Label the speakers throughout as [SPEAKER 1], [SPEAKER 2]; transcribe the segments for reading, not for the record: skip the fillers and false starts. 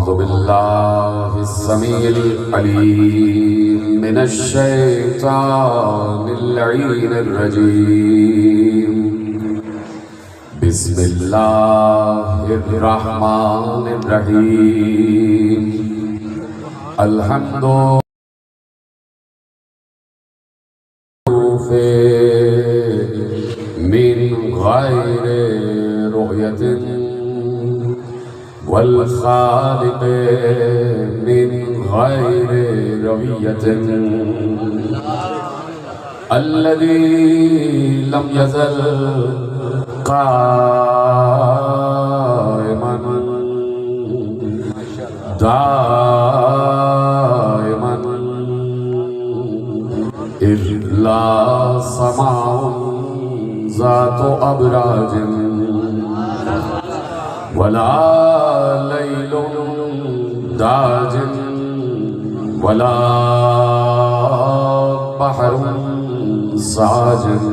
[SPEAKER 1] अऊज़ु बिल्लाहिस समीइल अलीम मिनश शैतानिर लईनिर रजीम। बिस्मिल्लाहिर रहमानिर रहीम। अल्हम्दुलिल्लाह मिन गैरि रुयतिन वल खालिक़ मिन गैरि रवियतिन अल्लज़ी लम यज़ल काइमन दाइमन इल्ला समाउन ज़ातु अबराजिन वला लैलुन दाजिन वला बहरुन साजिन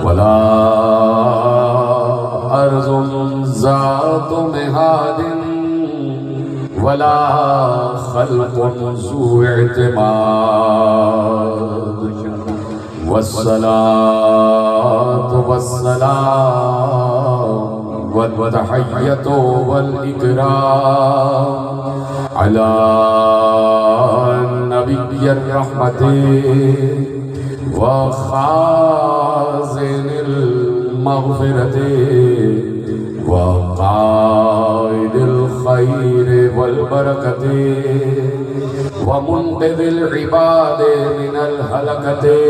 [SPEAKER 1] वला अर्ज़ुन ज़ातु मिहादिन वला खल्क़ुन ज़ू इअ्तिमाद वस्सलातु वस्सलाम वत्तहिय्यतु वल इकराम अला नबिय्यर रहमति व खाज़िनिल मग़फ़िरति व क़ाइदिल ख़ैरि वल बरकति व मुन्क़िज़िल इबादि मिनल हलकति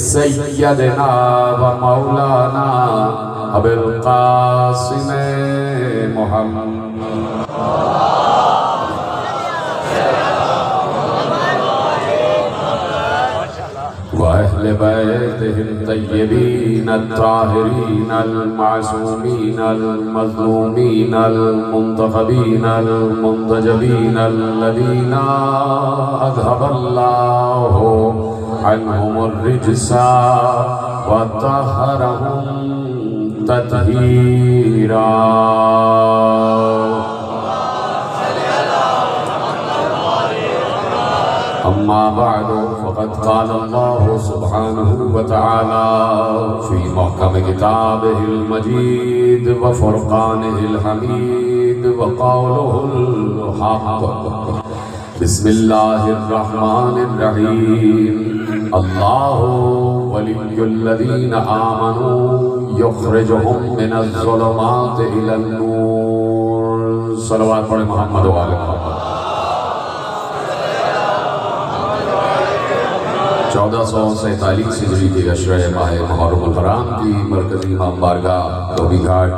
[SPEAKER 1] सय्यदना व मौलाना अबुल क़ासिम मुहम्मद व अहले बैतिहिल तय्यबीन अत्ताहिरीन अल-मासूमीन अल-मज़लूमीन अल-मुंतख़बीन अल-मुंतजबीन अल्लज़ीना अज़हबल्लाहु अन्हुमुर रिज्सा व तहहरहुम तत्हीरा। अम्मा बअद फ़क़द क़ाल अल्लाहु सुब्हानहु व तआला फ़ी महकम किताबिहिल मजीद व फ़ुरक़ानिहिल हमीद व क़ौलुहुल हक़। बिस्मिल्लाहिर रहमानिर रहीम। अल्लाहु वलियुल्लज़ीना आमनू युख़रिजुहुम मिनज़्ज़ुलुमाति इलन नूर। सलवात पढ़े मोहम्मद व आले मोहम्मद। 1447 हिजरी के अशरे माह मुहर्रमुल हराम की मरकजी इमाम बारगाह धोबी घाट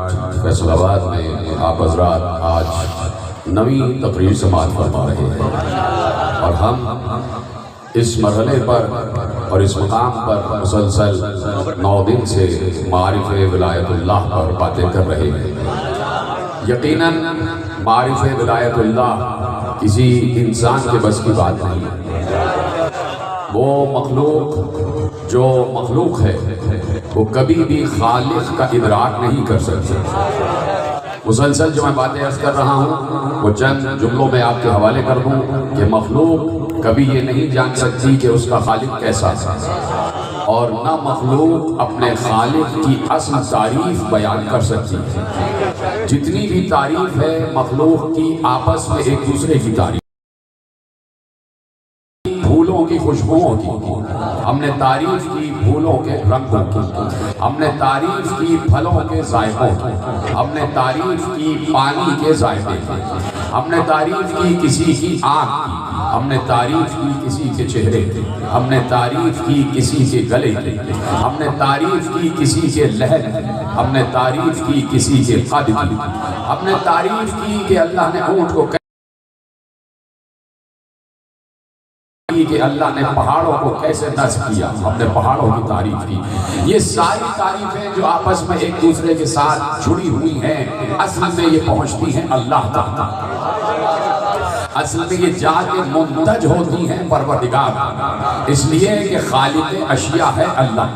[SPEAKER 1] फैसलाबाद में आप हज़रात आज नवी तकरीर समाअत फरमा रहे हैं और हम इस मरहले पर और इस मुकाम पर मुसलसल 9 दिन से मारिफ़ विलायतुल्लाह पर बातें कर रहे हैं। यकीनन मारिफ़ विलायतुल्लाह किसी इंसान के बस की बात नहीं है। वो मखलूक जो मखलूक है वो कभी भी खालिक का इदराक नहीं कर सकते। मुसलसल जो मैं बातें अर्ज़ कर रहा हूँ वो चंद जुमलों में आपके हवाले कर दूँ कि मखलूक कभी ये नहीं जान सकती कि उसका खालिक कैसा है और न मखलूक अपने खालिक की असल तारीफ बयान कर सकती है। जितनी भी तारीफ है मखलूक की आपस में एक दूसरे की तारीफ, फूलों की खुशबुओं की, हमने तारीफ की फूलों के रंगों की, हमने तारीफ की फलों के जायकों की, हमने तारीफ की पानी के जायके की, हमने तारीफ की किसी की आँख की, हमने तारीफ की किसी के चेहरे की, हमने तारीफ की किसी के गले की, हमने तारीफ की किसी के लहर की, हमने तारीफ की किसी के कद की, हमने तारीफ की कि अल्लाह ने ऊँट को कि अल्लाह ने पहाड़ों को कैसे नस्ब किया, हमने पहाड़ों की तारीफ की। ये सारी तारीफें जो आपस में एक दूसरे के साथ जुड़ी हुई हैं असल में ये पहुंचती हैं अल्लाह तक। असल में ये जाके मुंतज होती हैं परवरदिगार, इसलिए कि खालिक अशिया है अल्लाह।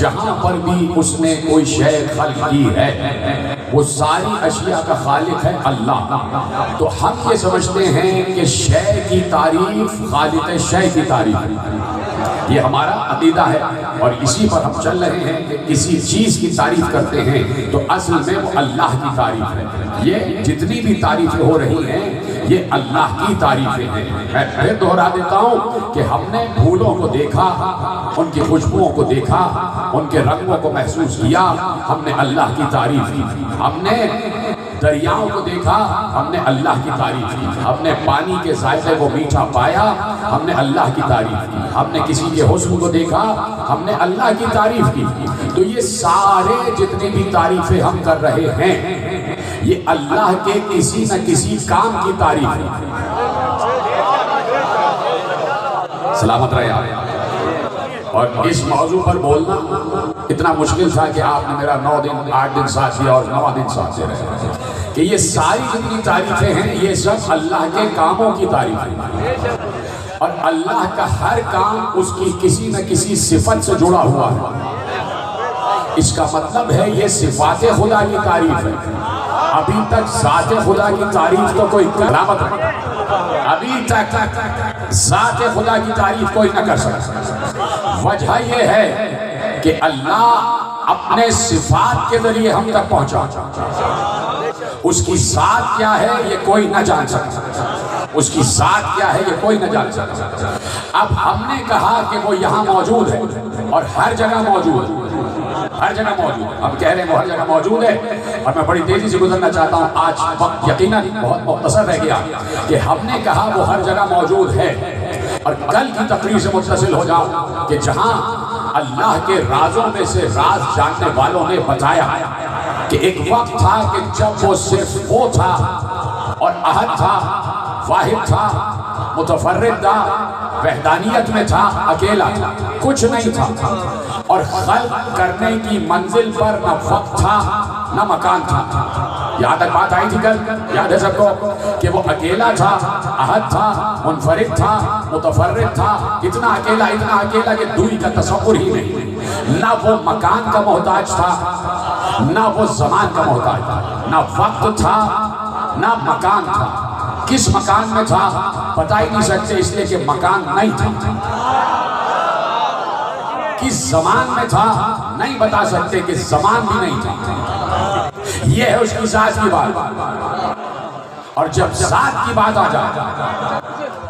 [SPEAKER 1] जहां पर भी उसने कोई शय खल्क की है वो सारी अशिया का खालिक है अल्लाह। तो हम ये समझते हैं कि शय की तारीफ खालिक शय की तारीफ, ये हमारा अकीदा है और इसी पर हम चल रहे हैं कि किसी चीज़ की तारीफ करते हैं तो असल में वो अल्लाह की तारीफ है। ये जितनी भी तारीफें हो रही हैं ये अल्लाह की तारीफें हैं। मैं फिर दोहरा देता हूँ कि हमने फूलों को देखा, उनकी खुशबुओं को देखा, उनके रंगों को महसूस किया, हमने अल्लाह की तारीफ की। हमने दरियाओं को देखा, हमने अल्लाह की तारीफ की। हमने पानी के जायके को मीठा पाया, हमने अल्लाह की तारीफ की। हमने किसी के हुस्न को देखा, हमने अल्लाह की तारीफ की। तो ये सारे जितनी भी तारीफें हम कर रहे हैं ये अल्लाह के किसी न किसी काम की तारीफ है। सलामत रहे आप। और इस मौजू पर बोलना इतना मुश्किल था कि आपने मेरा 9 दिन 8 दिन साथ दिया और 9वां दिन साथ दे रहे हैं कि ये सारी जितनी तारीफें हैं ये सब अल्लाह के कामों की तारीफें हैं। और अल्लाह का हर काम उसकी किसी न किसी सिफत से जुड़ा हुआ है। इसका मतलब है ये सिफाते खुदा की तारीफ है। अभी तक ज़ाते खुदा की तारीफ तो कोई करामत नहीं, अभी तक ज़ाते खुदा की तारीफ कोई न कर सकता। वजह यह है कि अल्लाह अपने सिफात के जरिए हम तक पहुंचा। उसकी ज़ात क्या है ये कोई न जान सकता, उसकी ज़ात क्या है ये कोई न जान सकता। अब हमने कहा कि वो यहाँ मौजूद है और हर जगह मौजूद है, हर जगह मौजूद है। हम कह रहे हैं वो हर जगह मौजूद है और मैं बड़ी तेजी से गुजरना चाहता हूँ। आज वक्त यकीनन बहुत मुख्तसर रह गया कि हमने कहा वो हर जगह मौजूद है और कल की तकरीर से मुत्तसिल हो जाओ कि जहाँ अल्लाह के राजों में से राज जानने वालों ने बताया कि एक वक्त था कि जब वो सिर्फ वो था और अहद था, वाहिद था, मुतफर्रिद था, वहदानियत में था, अकेला था, कुछ नहीं था। और खल्क करने की मंजिल पर न वक्त था न मकान था। याद तक बात आई थी कल, याद है सबको कि वो अकेला था, अहद था, मुनफरिद था, मुतफर्रिद था, इतना अकेला कि दूरी का तसव्वुर ही नहीं। ना वो मकान का मोहताज था, ना वो ज़मान का मोहताज था, ना वक्त था ना मकान था। किस मकान में था बता ही नहीं सकते, इसलिए कि मकान नहीं था। किस ज़मान में था नहीं बता सकते कि ज़मान भी नहीं था। यह है उसकी ज़ात की बात। और जब ज़ात की बात आ जाए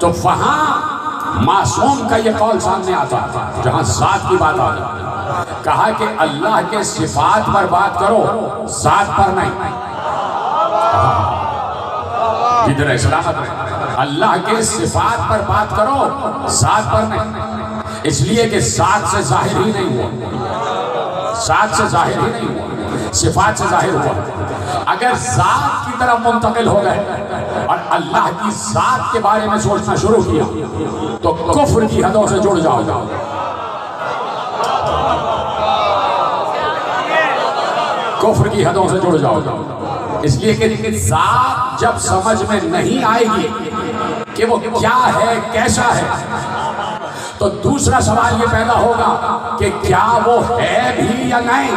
[SPEAKER 1] तो वहां मासूम का यह कौल सामने आता है। जहां ज़ात की बात आ जाए कहा कि अल्लाह के सिफात पर बात करो, ज़ात पर नहीं। इधर सलामत रहे, अल्लाह के सिफात पर बात करो, ज़ात पर नहीं। इसलिए कि ज़ात से जाहिर ही नहीं हुआ, ज़ात से जाहिर ही नहीं हुआ, सिफात से जाहिर हुआ। अगर ज़ात की तरफ मुंतकिल हो गए और अल्लाह की ज़ात के बारे में सोचना शुरू किया तो कुफ्र की हदों से जुड़ जाओ। कुफ्र की हदों से जुड़ जाओ। इसलिए कि ज़ात जब समझ में नहीं आएगी कि वो क्या है, कैसा है, तो दूसरा सवाल ये पैदा होगा कि क्या वो है भी या नहीं।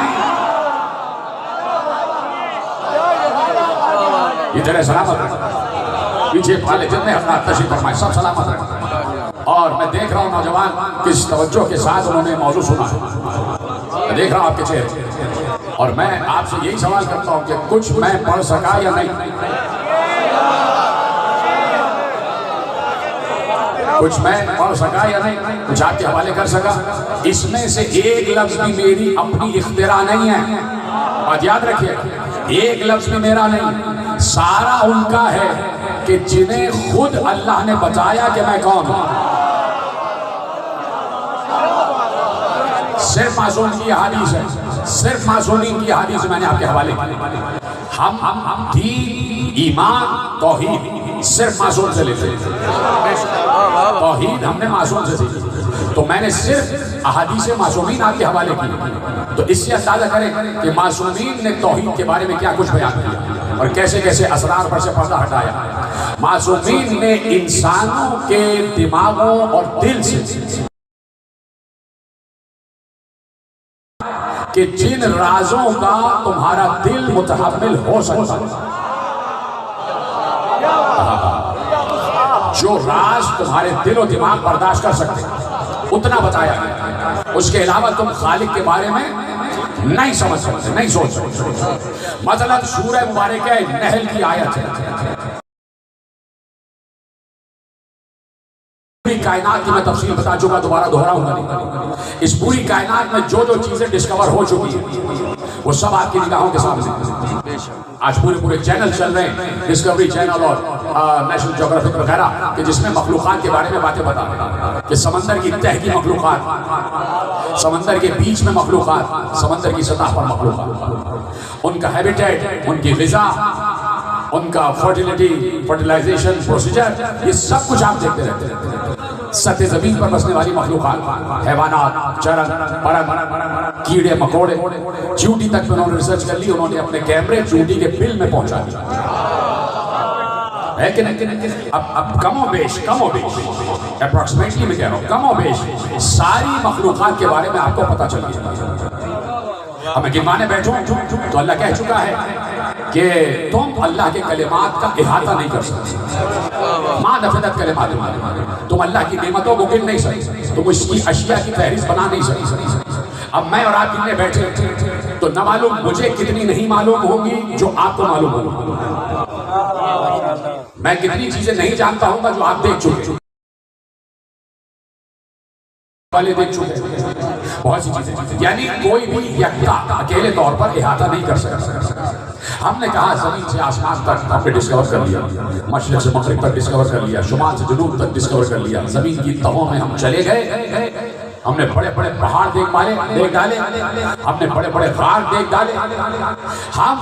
[SPEAKER 1] इधर सलामत रहे, पीछे वाले जितने हज़रात तशरीफ़ फरमाए सब सलामत रहे। और मैं देख रहा हूँ नौजवान किस तवज्जो के साथ उन्होंने मौजू सुना है, मैं देख रहा हूँ आपके चेहरे। और मैं आपसे यही सवाल करता हूँ कि कुछ मैं पढ़ सका या नहीं, कुछ मैं पढ़ सका या नहीं, कुछ आपके हवाले कर सका। इसमें से एक लफ्ज भी मेरी अपनी इख्तिरा नहीं है, और याद रखिएगा एक लफ्ज भी मेरा नहीं, सारा उनका है कि जिन्हें खुद अल्लाह ने बताया कि मैं कौन हूं। सिर्फ मासूम की हदीस है, सिर्फ मासूमीन की हदीस मैंने आपके हवाले की। हम दीन, ईमान, तौहीद सिर्फ मासूम से लेते हैं। तौहीद हमने मासूम से सीखी, तो मैंने सिर्फ अहादीस मासूमीन आपके हवाले की। तो इससे अंदाजा करें कि मासूमीन ने तौहीद के बारे में क्या कुछ बयान किया और कैसे कैसे असरार पर से पर्दा हटाया। मासूमीन ने इंसानों के दिमागों और दिल से कि जिन राजों का तुम्हारा दिल मुतहम्मिल हो सकता है, जो राज तुम्हारे दिल और दिमाग बर्दाश्त कर सकते उतना बताया गया। उसके अलावा तुम खालिक के बारे में नहीं समझ सकते, नहीं सोच सकते। मतलब सूरह मुबारक है, नहल की आयत है, पूरी कायनात की मैं तफसील बता चुका, दोबारा दोहराऊंगा नहीं। इस पूरी कायनात में जो जो चीजें डिस्कवर हो चुकी है वो सब आपकी निगाहों के सामने। आज पूरे चैनल चल रहे हैं, डिस्कवरी चैनल और नेशनल ज्योग्राफिक वगैरह, कि जिसमें मखलूकात के बारे में बातें बता रहे हैं कि समंदर की तह की मखलूकात, समंदर के बीच में मखलूकात, समंदर की सतह पर मखलूकात, उनका हैबिटेट, उनकी ग़िज़ा, उनका फर्टिलाइजेशन प्रोसीजर, ये सब कुछ आप देखते रहते हैं। सत्य जमीन पर बसने वाली मखलूकात, हैवानात, चरंग, परंग, कीड़े मकोड़े, चींटी तक पे उन्होंने रिसर्च कर ली। उन्होंने अपने कैमरे चींटी के बिल में पहुंचा दिया है कि नहीं? अब कमो बेश अप्रोक्सीमेटली मैं कह रहा हूं, कमो बेश सारी मखलूकात के बारे में आपको पता चल गया। अब मैं गिनवाने बैठूं तो अल्लाह कह चुका है कि तुम अल्लाह के कलिमात का इहाता नहीं कर सकते। मां नफदत कलिमात, तुम अल्लाह की नेमतों को गिन नहीं सकते, तुम उसकी अशिया की फहरिस्त बना नहीं सकते। अब मैं और आप गिनने बैठे तो न मालूम मुझे कितनी नहीं मालूम होंगी जो आपको मालूम होगी। मैं कितनी चीजें नहीं जानता हूंगा जो आप देख चुके वाले देख चुके बहुत सी चीजें। यानी कोई भी यक्का अकेले तौर पर इहाता नहीं कर सकता। हमने कहा जमीन से आसमान तक हमने डिस्कवर कर लिया, मशरिक से मगरिब तक डिस्कवर कर लिया, शुमाल से जुनूब तक डिस्कवर कर लिया। जमीन की तहों में हम चले गए, हमने बड़े बड़े पहाड़ देख डाले, हमने बड़े बड़े गार देख डाले। हम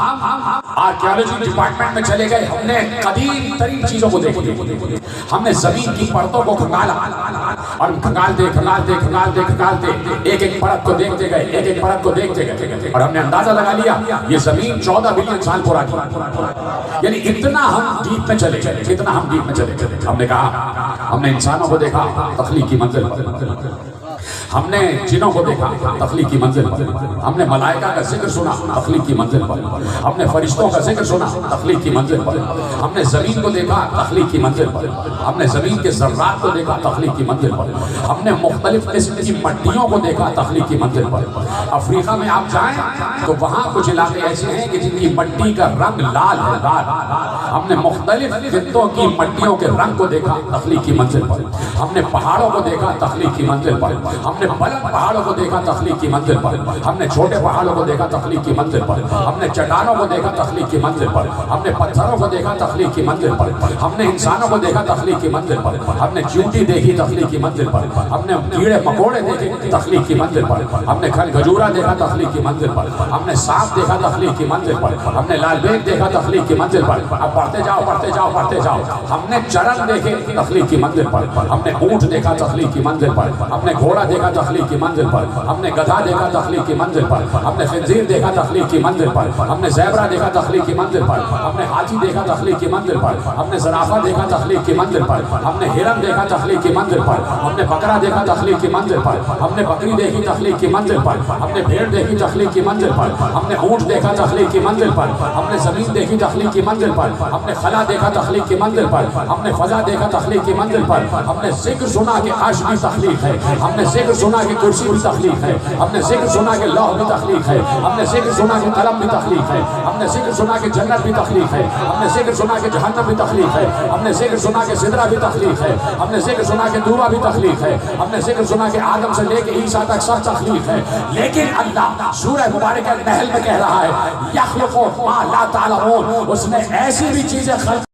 [SPEAKER 1] आर्कियोलॉजी डिपार्टमेंट में चले गए, हमने कदीम तरीन चीजों को देख लिया। हमने जमीन की परतों को खंगाला और खंगालते एक एक परत को देखते गए, एक एक परत को देखते गए, और हमने अंदाजा लगा लिया ये जमीन 14 बिलियन साल पुरानी। यानी इतना हम डीप में चले गए, इतना हम डीप में चले गए। हमने कहा, हमने इंसानों को देखा तख्लीक की मंजिल पर, हमने जिनों को देखा तख्लीक की मंजिल पर, हमने मलाइका का जिक्र सुना तख्लीक की मंजिल पर, हमने फरिश्तों का जिक्र सुना तख्लीक की मंजिल पर, हमने जमीन को देखा तख्लीक की मंजिल पर, हमने जमीन के ज़र्रात को देखा तख्लीक की मंजिल पर, हमने मुख्तलिफ किस्म की मट्टियों को देखा तख्लीक की मंजिल पर। अफ्रीका में आप जाएं तो वहाँ कुछ इलाके ऐसे हैं कि जिनकी मट्टी का रंग लाल है, लाल। हमने मुख्तलिफ खित्तों की मट्टियों के रंग को देखा तख्लीक की मंजिल पर। हमने पहाड़ों को देखा तख्लीक की मंजिल पर, हमने बुलंद पहाड़ों को देखा तख्लीक की मंजिल पर, हमने छोटे पहाड़ों को देखा तख्लीक की मंजिल पर, हमने चट्टानों को देखा तख्लीक की मंजिल पर, हमने पत्थरों को देखा तख्लीक की मंजिल पर, हमने इंसानों को देखा तख्लीक की मंजिल पर, हमने चींटी देखी तख्लीक की मंजिल पर, हमने कीड़े मकोड़े देखे तख्लीक की मंजिल पर, हमने खरगजूरा देखा तख्लीक की मंजिल पर, हमने सांप देखा तख्लीक की मंजिल पर, हमने लालबेग देखा तख्लीक की मंजिल पर। अब बढ़ते जाओ बढ़ते जाओ बढ़ते जाओ। हमने चरन देखे तख्लीक की मंजिल पर, हमने ऊंट देखा तख्लीक की मंजिल पर, हमने घोड़ा देखा तख्लीक की मंजिल पर, हमने गधा देखा तख्लीक की मंजिल पर, हमने खिंजीर देखा तख्लीक की मंजिल पर, हमने ज़ेबरा देखा तख्लीक की मंजिल पर, हमने हाथी देखा तख्लीक की मंजिल पर, हमने ज़राफ़ा देखा तख्लीक की मंजिल पर, हमने हिरन देखा तख्लीक की मंजिल पर, हमने बकरा देखा तख्लीक की मंजिल पर, हमने बकरी देखी तख्लीक की मंजिल पर, हमने भेड़ देखी तख्लीक की मंजिल पर, हमने ऊंट देखा तख्लीक की मंजिल पर, हमने ज़मीन देखी तख्लीक की मंजिल पर, हमने खला देखा तख्लीक की मंजिल पर, हमने फ़ज़ा देखा तख्लीक की मंजिल पर, हमने ज़िक्र सुना कि अर्श भी तख्लीक है, हमने ज़िक्र सुना कि कुर्सी भी तख्लीक है, हमने ज़िक्र सुना कि लौह भी तख्लीक है, हमने ज़िक्र सुना कि कलम भी तख्लीक है, हमने ज़िक्र सुना कि जन्नत भी तख्लीक है, हमने ज़िक्र सुना कि जहन्नम भी तख्लीक है, हमने ज़िक्र सुना कि सिदरा भी तख्लीक है, हमने ज़िक्र सुना कि दूबा भी तख्लीक है, हमने ज़िक्र सुना कि आदम से लेके ईसा तक सब तख्लीक है। लेकिन अल्लाह सूरह मुबारक नहल में कह रहा है यख़्लुक़ु मा ला तअलमून, उसने ऐसी भी चीजें खल्क़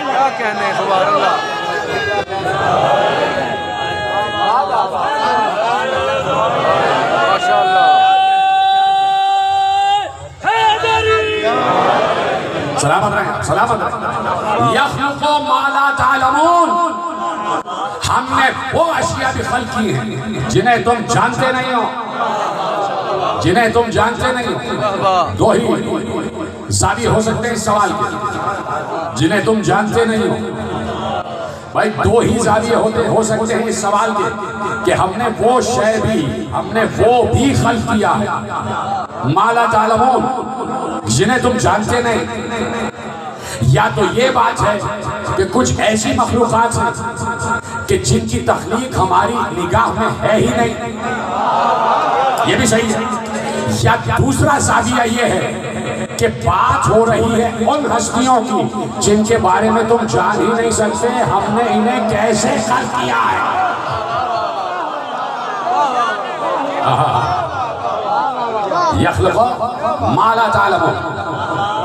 [SPEAKER 2] क्या कहने सुभान अल्लाह। माशाअल्लाह।
[SPEAKER 1] सलामत रहे, सलामत रहे। यख़्लुक़ु मा ला तअलमून, हमने वो अशिया भी खल्क़ की हैं जिन्हें तुम जानते नहीं हो, जिन्हें तुम जानते नहीं हो। दो ही जाविये हो सकते हैं इस सवाल के जिन्हें तुम जानते नहीं हो। भाई दो ही जाविये हो सकते हैं इस सवाल के कि हमने वो शय भी खल्क किया है माला तालमून जिन्हें तुम जानते नहीं, या तो ये बात है कि कुछ ऐसी मखलूक़ात हैं कि जिनकी तख्लीक हमारी निगाह में है ही नहीं, ये भी सही है। या दूसरा जाविया ये है कि बात हो रही है उन हस्तियों की जिनके बारे में तुम जान ही नहीं सकते, हमने इन्हें कैसे खल्क किया है। यख़्लुक़ु मा ला तालमून,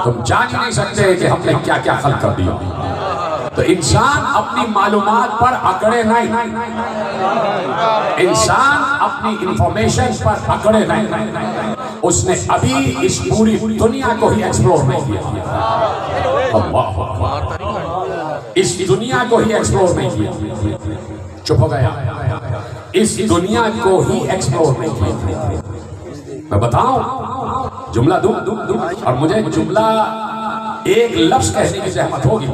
[SPEAKER 1] तुम जान ही नहीं सकते कि हमने क्या क्या खल्क कर दिया। तो इंसान अपनी मालूमात पर अकड़े नहीं, इंसान अपनी इंफॉर्मेशन पर अकड़े नहीं। उसने अभी इस पूरी दुनिया को ही एक्सप्लोर नहीं किया, इस दुनिया को ही एक्सप्लोर नहीं किया। चुप हो गया, इस दुनिया को ही एक्सप्लोर नहीं किया। मैं बताऊं जुमला दूं और मुझे जुमला एक लफ्ज कहने की जहमत होगी,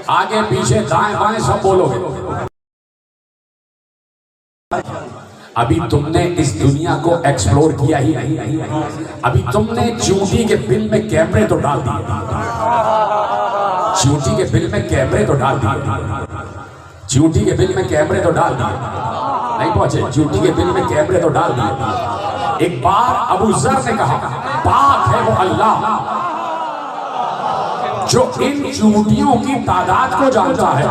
[SPEAKER 1] आगे पीछे दाएं बाएं सब बोलोगे। अभी तुमने इस दुनिया को एक्सप्लोर किया ही नहीं, अभी तुमने चूंटी के बिल में कैमरे तो डाल दिए, चूंटी के बिल में कैमरे तो डाल दिए, चूंटी के बिल में कैमरे तो डाल दिए, नहीं पहुंचे, चूंटी के बिल में कैमरे तो डाल दिए। एक बार अबू ज़र ने कहा पाक है वो अल्लाह जो इन चूंटियों की तादाद को जानता है।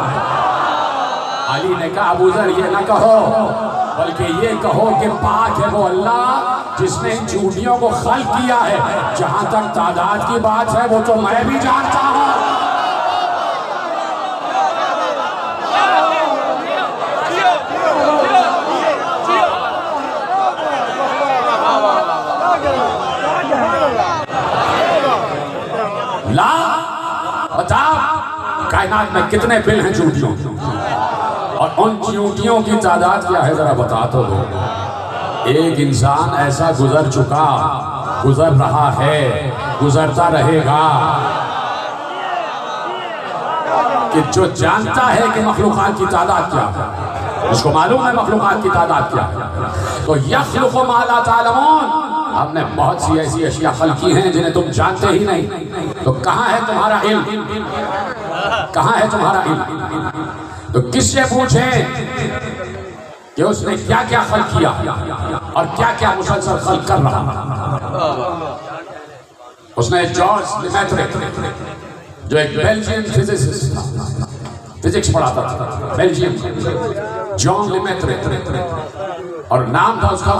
[SPEAKER 1] अली ने कहा अबू ज़र ये ना कहो, बल्कि ये कहो कि पाक है वो अल्लाह जिसने इन चूंटियों को खल्क किया है। जहां तक तादाद की बात है वो तो मैं भी जानता हूं। ला बता कायनात में कितने बिल हैं चूंटियों, और उन चूंटियों की तादाद क्या है जरा बता तो दो। एक इंसान ऐसा गुजर चुका, गुजर रहा है, गुजरता रहेगा कि जो जानता है कि मखलूक़ात की तादाद क्या है, उसको मालूम है मखलूक़ात की तादाद क्या है। तो यख़्लुक़ु मा ला तालमून, हमने बहुत सी ऐसी अशिया खल्क की हैं जिन्हें तुम जानते ही नहीं। तो कहाँ है तुम्हारा इल्म, कहाँ है तुम्हारा इल्म? तो किससे पूछें कि उसने क्या क्या खल्क किया और क्या क्या मुसलसल खल्क कर रहा। उसने जॉर्ज लेमैत्रे जो एक बेल्जियन फिजिसिस्ट था, फिजिक्स पढ़ाता था, बेल्जियम, जॉन लेमैत्रे, और नाम था उसका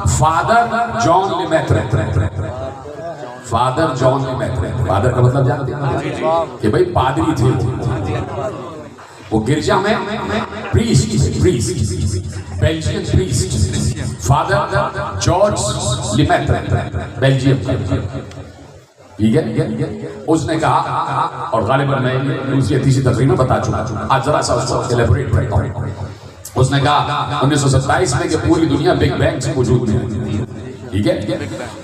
[SPEAKER 1] father John Lemaitre. Father John Lemaitre, father का मतलब जानते हैं कि भाई पादरी थे, वो गिरजा में priest, Belgian priest, father George Lemaitre, Belgium. ठीक है, उसने कहा, और गालिबन मैं दूसरी या तीसरी तकरीर में बता चुका, आज जरा सा उसको एलेबोरेट करता हूं। उसने कहा 1927 में कि पूरी दुनिया बिग बैंग से वजूद में है। ठीक है,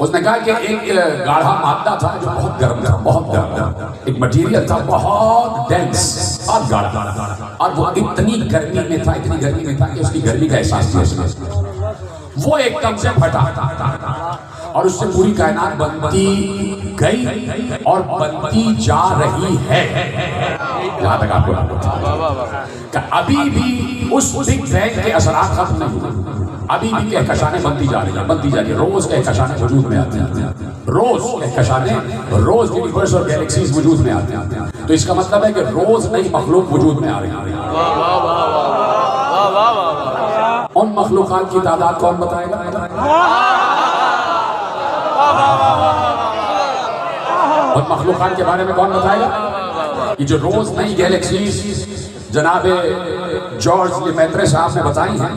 [SPEAKER 1] उसने कहा कि एक गाढ़ा मादा था जो बहुत गर्म था, बहुत गर्म, एक मटेरियल था बहुत डेंस और गाढ़ा, और वो इतनी गर्मी में था, इतनी गर्मी में था कि उसकी गर्मी का एहसास नहीं। वो एकदम से फटा और उससे पूरी कायनात बनती गई और बनती जा रही है। जहां तक आपको अभी भी उस बिग बैंग के असरात खत्म नहीं हुए, अभी भी कहकशानें बनती जा रही है, बनती जा रही है। रोज कहकशानें वजूद में आती हैं, रोज कहकशानें, रोज यूनिवर्स और गैलेक्सीज वजूद में आते हैं। तो इसका मतलब है कि रोज नई मखलूक वजूद में आ रही है। उन मखलूकात की तादाद कौन बताएगा? उन मखलूकात के बारे में कौन बताएगा कि जो रोज नई गैलेक्सीज जनाबे जॉर्ज लेमैत्रे साहब ने बताई हैं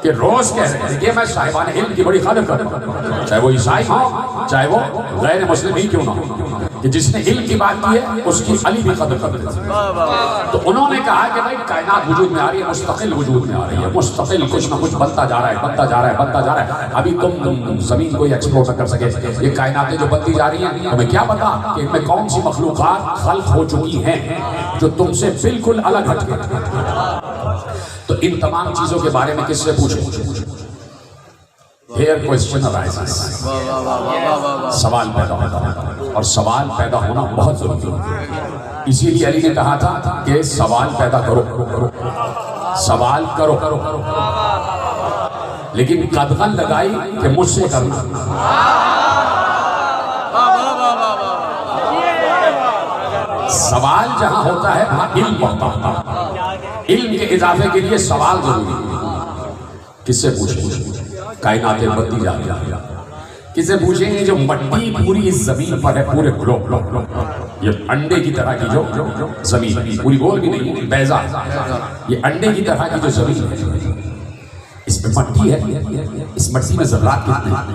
[SPEAKER 1] कि रोज कह रहे हैं कि मैं साहिबान इल्म की बड़ी कदर करता हूं, चाहे वो ईसाई हो चाहे वो गैर मुस्लिम ही क्यों ना हो, कि जिसने इल्म की बात की है उसकी अली भी कदर करते हैं। तो उन्होंने कहा कि भाई कायनात वजूद में आ रही है, मुस्तकिल वजूद में आ रही है, मुस्तकिल कुछ ना कुछ बनता जा रहा है, बनता जा रहा है, बनता जा रहा है। अभी तुम जमीन को एक्सप्लोर न कर सके, ये कायनातें जो बनती जा रही हैं, तुम्हें क्या पता कि इनमें कौन सी मखलूकात खल्क हो चुकी हैं जो तुमसे बिल्कुल अलग हटके। तो इन तमाम चीजों के बारे में किससे पूछे? Here question arises, सवाल पैदा होता है, और सवाल पैदा होना बहुत जरूरी है। इसीलिए अली ने कहा था कि सवाल पैदा करो, सवाल करो, लेकिन कदगन लगाई कि मुझसे करना। सवाल जहां होता है वहां इल्म होता है। इल्म के इजाफे के लिए सवाल जरूरी है। किससे पूछे? कायनातें बनती जा रही है, किसे पूछेंगे? जो मट्टी पूरी इस जमीन पर है, पूरे ग्लोब, ये अंडे की तरह की जो जमीन, पूरी गोल भी नहीं, बैजा, ये अंडे की तरह की जो जमीन है, इसमें मट्टी है, इस मट्टी में ज़र्रात कितने हैं?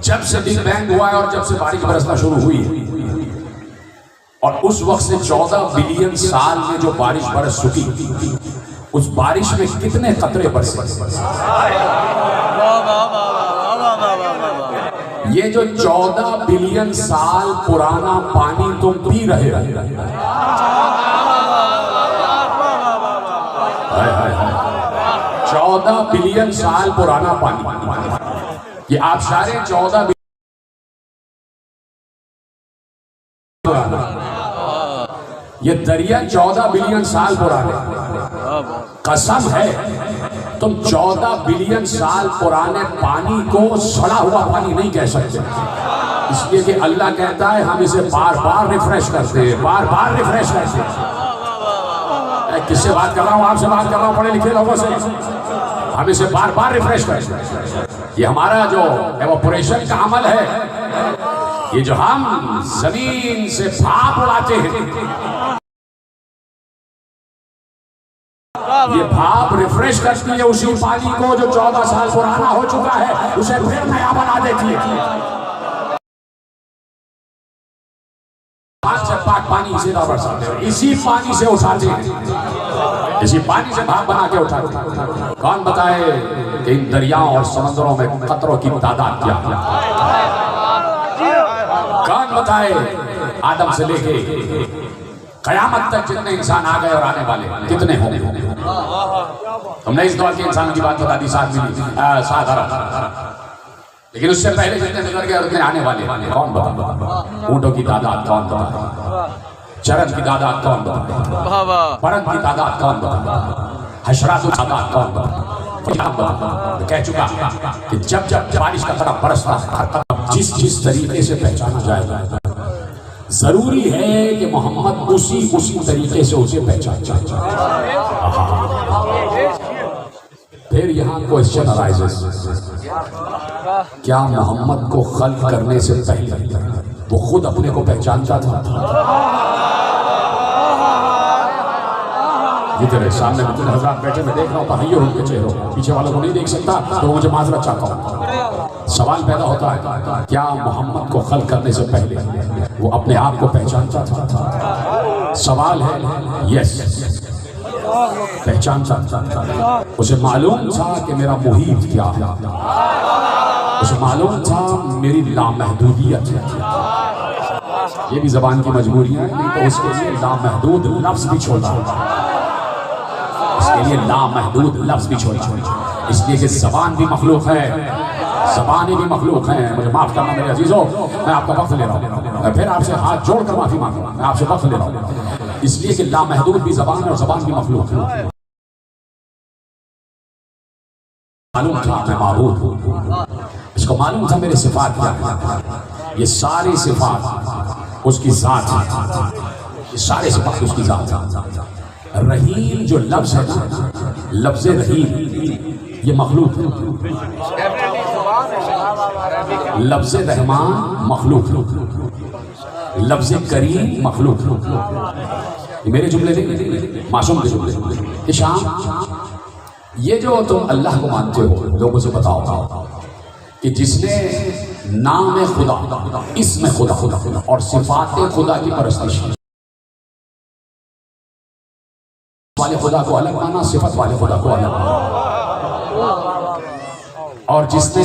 [SPEAKER 1] जब से बिग बैंग हुआ है और जब से बारिश बरसना शुरू हुई है, और उस वक्त से 14 बिलियन साल में जो बारिश बरस चुकी, उस बारिश में कितने कतरे बरसे? ये जो 14 बिलियन साल पुराना पानी तुम पी रहे हो, 14 बिलियन साल पुराना पानी, ये आप सारे 14 ये दरिया 14 बिलियन साल पुराने। कसम है तुम 14 बिलियन साल पुराने पानी को सड़ा हुआ पानी नहीं कह सकते, इसलिए कि अल्लाह कहता है हम इसे बार बार रिफ्रेश करते हैं, बार बार रिफ्रेश करते हैं। किससे बात कर रहा हूँ? आपसे बात कर रहा हूँ, पढ़े लिखे लोगों से। हम इसे बार बार रिफ्रेश करते हैं। ये हमारा जो एवापोरेशन का अमल है, ये जो हम जमीन से भाप उड़ाते हैं, ये भाप रिफ्रेश करती है उसी पानी को जो 14 साल पुराना हो चुका है, उसे फिर नया बना देती है। पाक पानी सीधा बरसाते हैं, इसी पानी से उठाते हैं, इसी पानी से भाप बना के उठाते हैं। कौन बताए कि इन दरियाओं और समंदरों में कतरों की तादाद क्या है? कौन बताए आदम से लेके कयामत तक जितने इंसान आ गए और आने वाले कितने होंगे? हमने इस दौर के इंसानों की बात बता दी, 7 अरब, लेकिन उससे पहले जितने गुजर गए और उतने आने वाले कौन बता? ऊंटों की तादाद कौन बता? चरन की तादाद कौन बता? परन की तादाद कौन बता? हशरात की तादाद कौन बता? कह चुका कि जब जब बारिश का तरफ बरसता है, जिस जिस तरीके से पहचाना जाएगा, जरूरी है कि मोहम्मद उसी तरीके से उसे पहचाना जाए। फिर यहाँ क्वेश्चन अराइजेस, क्या मोहम्मद को खल्क करने से पहले वो खुद अपने को पहचानता था? ये तेरे सामने जितने हज़रात बैठे मैं देख रहा हूँ, पहाड़ियों उनके चेहरों, पीछे वालों को नहीं देख सकता, तो मुझे माजरत चाहता हूँ। सवाल पैदा होता है, क्या मोहम्मद को खल्क करने से पहले वो अपने आप को पहचानता था? सवाल है, यस, पहचानता था। उसे मालूम था कि मेरा मुहीत क्या है, उसे मालूम था मेरी लामहदूदियत है। ये भी जबान की मजबूरी है, नहीं तो उसके लिए लामहदूद लफ्ज भी छोड़ा, इसके लिए लामहदूद लफ्ज भी छोड़ा, इसलिए कि जबान भी मखलूक है, ज़बानें भी मखलूक हैं। मुझे माफ करना मेरे अजीजों, मैं आपका वक्त ले रहा हूँ, मैं फिर आपसे हाथ जोड़कर माफी मांग रहा हूँ, मैं आपसे वक्त ले रहा हूँ, इसलिए कि लामहदूद भी ज़बान और ज़बान भी मखलूक है। मालूम था मैं माबूद हूँ, इसको मालूम था मेरे सिफात क्या है, ये सारी सिफात उसकी ज़ात है, ये सारे सिफात उसकी ज़ात है। रहीम जो लफ्ज़ है ना, लफ्ज़ रहीम ये मखलूक है, लफ्ज़ रहमान मखलूक, लफ्ज़ करीम मखलूक। ये मेरे जुमले नहीं, मासूम के जुमले। कि शाम, ये जो तुम अल्लाह को मानते हो, लोगों से बताओ कि जिसने नाम खुदा, इसमें खुदा और सिफात खुदा की परस्तिश वाले खुदा को अलग माना, सिफत वाले खुदा को अलग माना। और जिसने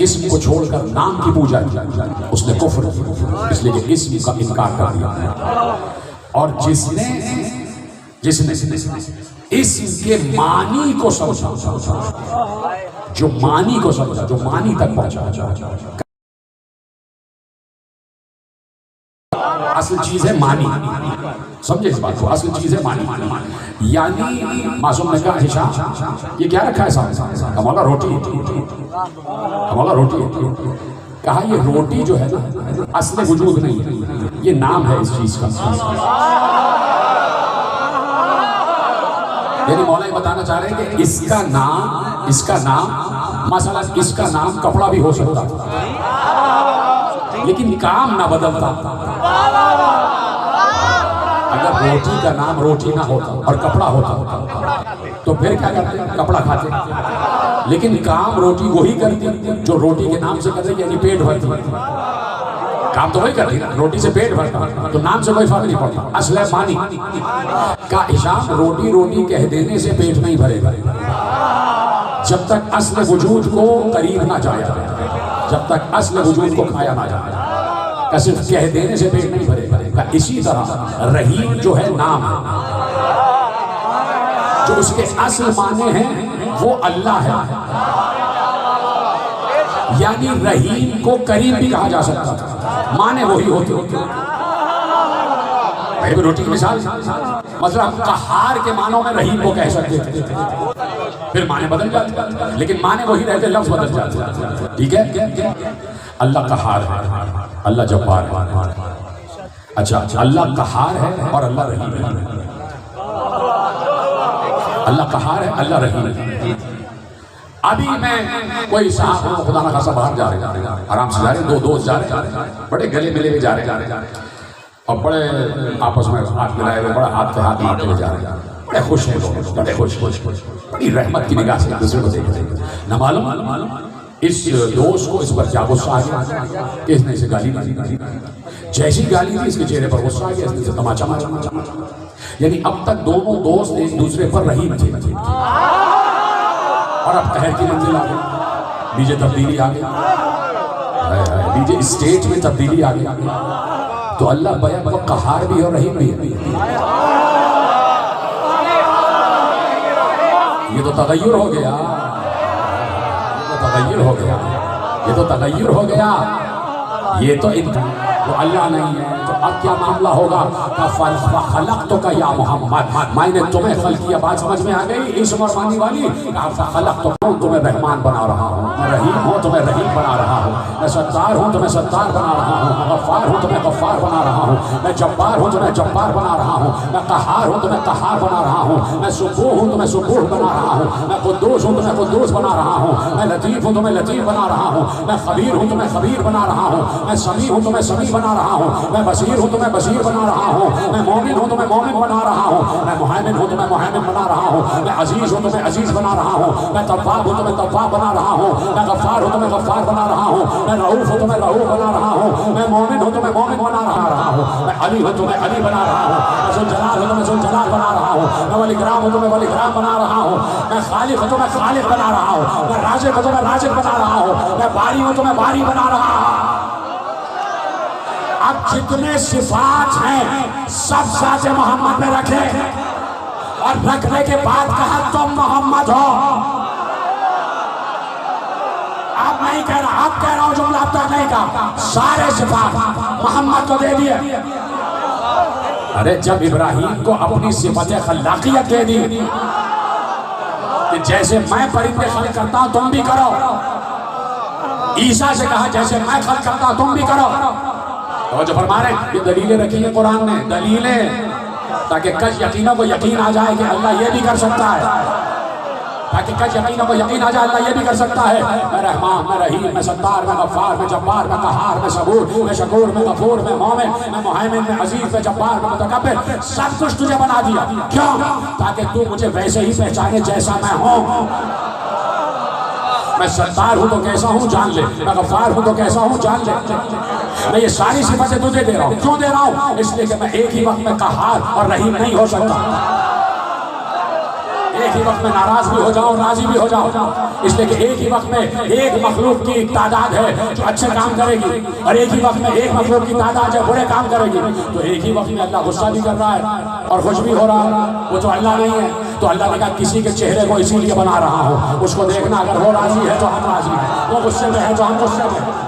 [SPEAKER 1] इस्म को छोड़कर नाम की पूजा की उसने कुफ्र किया, इसलिए कि इस्म का इनकार कर दिया। और जिसने इस्म के मानी को समझा, जो मानी को समझा, जो मानी तक पहुंचा। असल चीज है मानी, समझे इस बात को, असल चीज है मानी। यानी मासूम ने कहा हिशाम ये क्या रखा है साहब? कमौला रोटी, कमौला रोटी। कहा ये रोटी जो है ना असल वजूद नहीं है, ये नाम है इस चीज का। यानी मौला बताना चाह रहे हैं कि इसका नाम मसला, इसका नाम कपड़ा भी हो सकता लेकिन काम ना बदलता। अगर रोटी का नाम रोटी ना होता और कपड़ा होता तो फिर क्या करते? कपड़ा खाते। लेकिन काम रोटी वही करती जो रोटी के नाम से करते, यानी पेट भरती। काम तो वही करती ना, रोटी से पेट भरता, तो नाम से कोई फर्क नहीं पड़ता। असले मानी का हिसाब रोटी रोटी कह देने से पेट नहीं भरेगा जब तक असले वजूद को करीब ना जाए, जब तक असले वजूद को खाया ना जाए। का सिर्फ कह देने से पेट नहीं भरेगा। इसी तरह रहीम जो है नाम है, जो उसके असल माने हैं वो अल्लाह है। यानी रहीम को करीम भी कहा जा सकता था, माने वही होते। रोटी की मिसाल, मतलब कहार के मानों में रहीम को कह सकते थे, फिर माने बदल जाते, लेकिन माने वही रहते, लफ्ज बदल जाते। ठीक है, अल्लाह कहार है, अल्लाह जब्बार है। अच्छा, अल्लाह कहार है और अल्लाह रहीम है। अल्लाह कहार है, अल्लाह रहीम है। अभी मैं कोई साहब खुदा ना खासा बाहर जा रहे, आराम से जा रहे, दो दोस्त जा रहे, बड़े गले मिले हुए जा रहे और बड़े आपस में हाथ मिलाए हुए, बड़ा हाथ पे हाथ मारते हुए जा रहे, बड़े खुश हैं लोग, बड़े खुश, बड़ी रहमत की निगाह से एक दूसरे को देख रहे। न मालूम इस दोस्त को इस पर क्या गुस्सा आ गया कि इसने इसे गाली दी। जैसी गाली थी इसके चेहरे पर गुस्सा आ गया, इसने तमाचा मारा। यानी अब तक दोनों दोस्त एक दूसरे पर रहीम थे और अब कहर की मंजिल आ गई, डीजे तब्दीली आ गई, डीजे स्टेज में तब्दीली आ गई। तो अल्लाह बयान को कहार भी और रहीम भी है। ये तो तगय्युर हो गया, तगय्युर हो गया, ये तो तगय्युर हो गया। ये तो वो अल्लाह नहीं है, तो अब क्या मामला होगा? खलक तो का या मोहम्मद, मैंने तुम्हें खल किया। बात समझ में आ गई इस उम्र मानी वाली? खलक तो हूँ, तुम्हें रहमान बना रहा हूँ, मैं रहीम हूँ, तुम्हें रहीम बना रहा हूँ, मैं सत्तार हूँ, तुम्हें सत्तार बना रहा हूँ, मैं गफ्फार हूँ, तुम्हें गफ्फार बना रहा हूँ, मैं जब्बार हूँ, तुम्हें जब्बार बना रहा हूँ, मैं कहार हूँ, तुम्हें कहार बना रहा हूँ, मैं सुबूह हूँ, तुम्हें सुबूह बना रहा हूँ, मैं कुद्दूस हूँ, तुम्हें कुद्दूस बना रहा हूँ, मैं लतीफ हूँ, तुम्हें लतीफ बना रहा हूँ, मैं खबीर हूँ, तुम्हें खबीर बना रहा हूँ, मैं समी हूँ, तुम्हें समी बना रहा हूँ, मैं बसीर हूँ, तुम्हें बसीर बना रहा हूँ, मैं मोमिन हूँ, तुम्हें मोमिन बना रहा हूँ, मैं मुहैमिन हूँ, तुम्हें मुहैमिन बना रहा हूँ, मैं अजीज हूँ, तुम्हें अजीज बना रहा हूँ, मैं तव्वाब हूँ, तुम्हें तव्वाब बना रहा हूँ, मैं गफ्फार हूँ, तुम्हें गफ्फार बना रहा हूँ, मैं रऊफ हूँ, तुम्हें रऊफ बना रहा हूँ, मैं मोमिन हूँ, तुम्हें मोमिन बना रहा हूँ, मैं अली हूँ, तुम्हें अली बना रहा हूँ, मैं जुलजलाल हूँ, तुम्हें जुलजलाल बना रहा हूँ, मैं वलीग्राम हूँ, तुम्हें वलीग्राम बना रहा हूँ, मैं खालिक हूँ, तुम्हें खालिक बना रहा हूँ, मैं राज़िक हूँ, तुम्हें राज़िक बना रहा हूँ, मैं बारी हूँ, तुम्हें बारी बना रहा हूँ। अब जितने सिफात हैं सब ज़ात मोहम्मद में रखे और रखने के बाद कहा तुम मोहम्मद हो। अब नहीं कह रहा, अब कह रहा हूं जुमला अब तक नहीं कहा, सारे सिफात मोहम्मद को दे दिए। अरे जब इब्राहिम को अपनी सिफत खल्लाकियत दे दी कि जैसे मैं परिंदे खल करता हूं तुम भी करो, ईसा से कहा जैसे मैं खल करता हूं तुम भी करो। तो जो फरमा रहे हैं ये दलीलें रखी है कुरान ने, दलीलें, ताकि कश यकीनों को यकीन आ जाए कि अल्लाह ये भी कर सकता है, ताकि कश यकीनों को यकीन आ जाए अल्लाह ये भी कर सकता है। मैं रहमान, मैं रहीम, मैं सत्तार, मैं गफ्फार, मैं जब्बार, मैं कहार, मैं सबूर, मैं शकूर, मैं गफूर, मैं मोमिन, मैं मुहैमिन, मैं अजीज, मैं जब्बार, मैं मुतकब्बिर, सब कुछ तुझे बना दिया। क्यों? ताकि तू मुझे वैसे ही पहचाने जैसा मैं हूँ। मैं सत्तार हूँ तो कैसा हूँ जान ले, मैं गफ्फार हूँ तो कैसा हूँ जान ले। मैं ये सारी सिफतें तुझे दे रहा हूँ। क्यों दे रहा हूँ? इसलिए कि मैं एक ही वक्त में कहार और रहीम नहीं हो सकता।
[SPEAKER 3] एक ही वक्त में नाराज भी हो जाओ, राजी भी हो जाओ, इसलिए कि एक ही वक्त में एक मखलूक की तादाद है जो अच्छे काम करेगी और एक ही वक्त में एक मखलूक की तादाद जो बुरे काम करेगी। तो एक ही वक्त में अल्लाह गुस्सा भी कर रहा है और खुश भी हो रहा है, वो तो अल्लाह नहीं है। तो अल्लाह ने कहा किसी के चेहरे को इसीलिए बना रहा हूँ, उसको देखना, अगर वो राजी है तो हम राजी हैं, वो गुस्से में है तो हम गुस्से में हैं।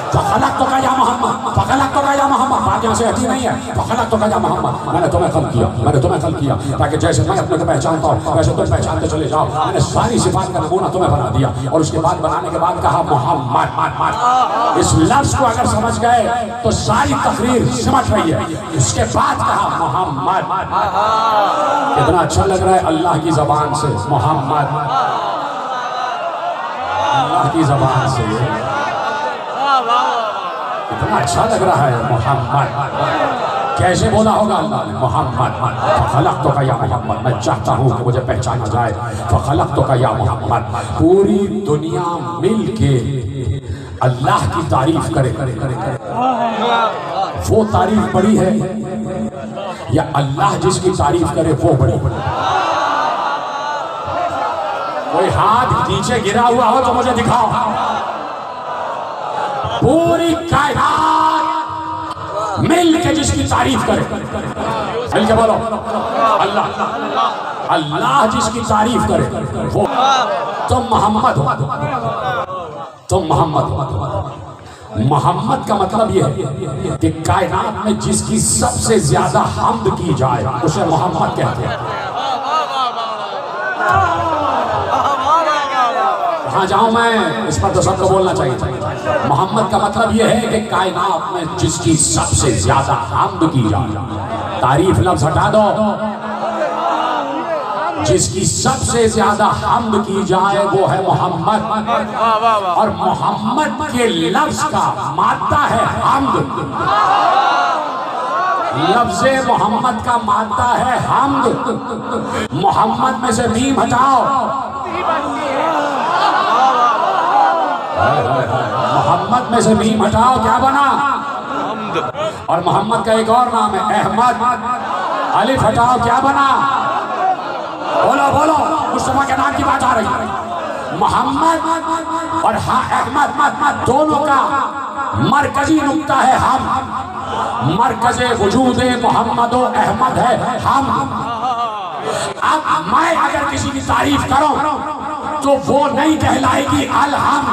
[SPEAKER 3] फखलक तो का या मोहम्मद, फखलक तो का या मोहम्मद, बात यहाँ से हटी नहीं है। फखलक तो का या मोहम्मद, मैंने तुम्हें खल्क किया, मैंने तुम्हें खल्क किया ताकि जैसे मैं अपने को पहचानता हूँ वैसे तुम पहचानते चले जाओ। मैंने सारी सिफात का नमूना तुम्हें बना दिया और उसके बाद बनाने के बाद कहा मोहम्मद। इस लफ्ज को अगर समझ गए तो सारी तकरीर सिमट रही है। इसके बाद कहा मोहम्मद। कितना अच्छा लग रहा है अल्लाह की जबान से मोहम्मद, अल्लाह की जबान से इतना अच्छा लग रहा है मोहम्मद। कैसे बोला होगा अल्लाह ने मोहम्मद, फखलक तो का या मोहम्मद, मैं चाहता हूँ कि मुझे पहचाना जाए। फखलक तो का या मोहम्मद, पूरी दुनिया मिल के अल्लाह की तारीफ करे। वो तारीफ बड़ी है या अल्लाह जिसकी तारीफ करे वो बड़ी? कोई हाथ नीचे गिरा हुआ हो तो मुझे दिखाओ। पूरी कायनात मिल के जिसकी तारीफ करे, मिल के बोलो अल्लाह। अल्लाह जिसकी तारीफ करे वो तुम मोहम्मद हो, तुम मोहम्मद हो। मोहम्मद का मतलब यह है कि कायनात में जिसकी सबसे ज्यादा हम्द की जाए उसे मोहम्मद कहते हैं। कहाँ जाऊं मैं, इस पर तो सबको बोलना चाहिए। मोहम्मद का मतलब यह है कि कायनात में जिसकी सबसे ज्यादा हम्द की जाए, तारीफ लफ्ज हटा दो, जिसकी सबसे ज्यादा हम्द की जाए वो है मोहम्मद। और मोहम्मद के लफ्ज का मादा है हम्द। लफ्ज़े मोहम्मद का मादा है हम्द। मोहम्मद में से मीम हटाओ, मोहम्मद में से मीम हटाओ, क्या बना? और मोहम्मद का एक और नाम है अहमद। अलिफ हटाओ, क्या बना? बोलो बोलो, मुस्तफा के नाम की बात आ रही है। मोहम्मद और हाँ अहमद दोनों का मरकजी नुक्ता है हम। मरकज़े वजूदे मोहम्मद अहमद है हम। अब मैं अगर किसी की तारीफ करूं तो वो नहीं कहलाएगी अलहम।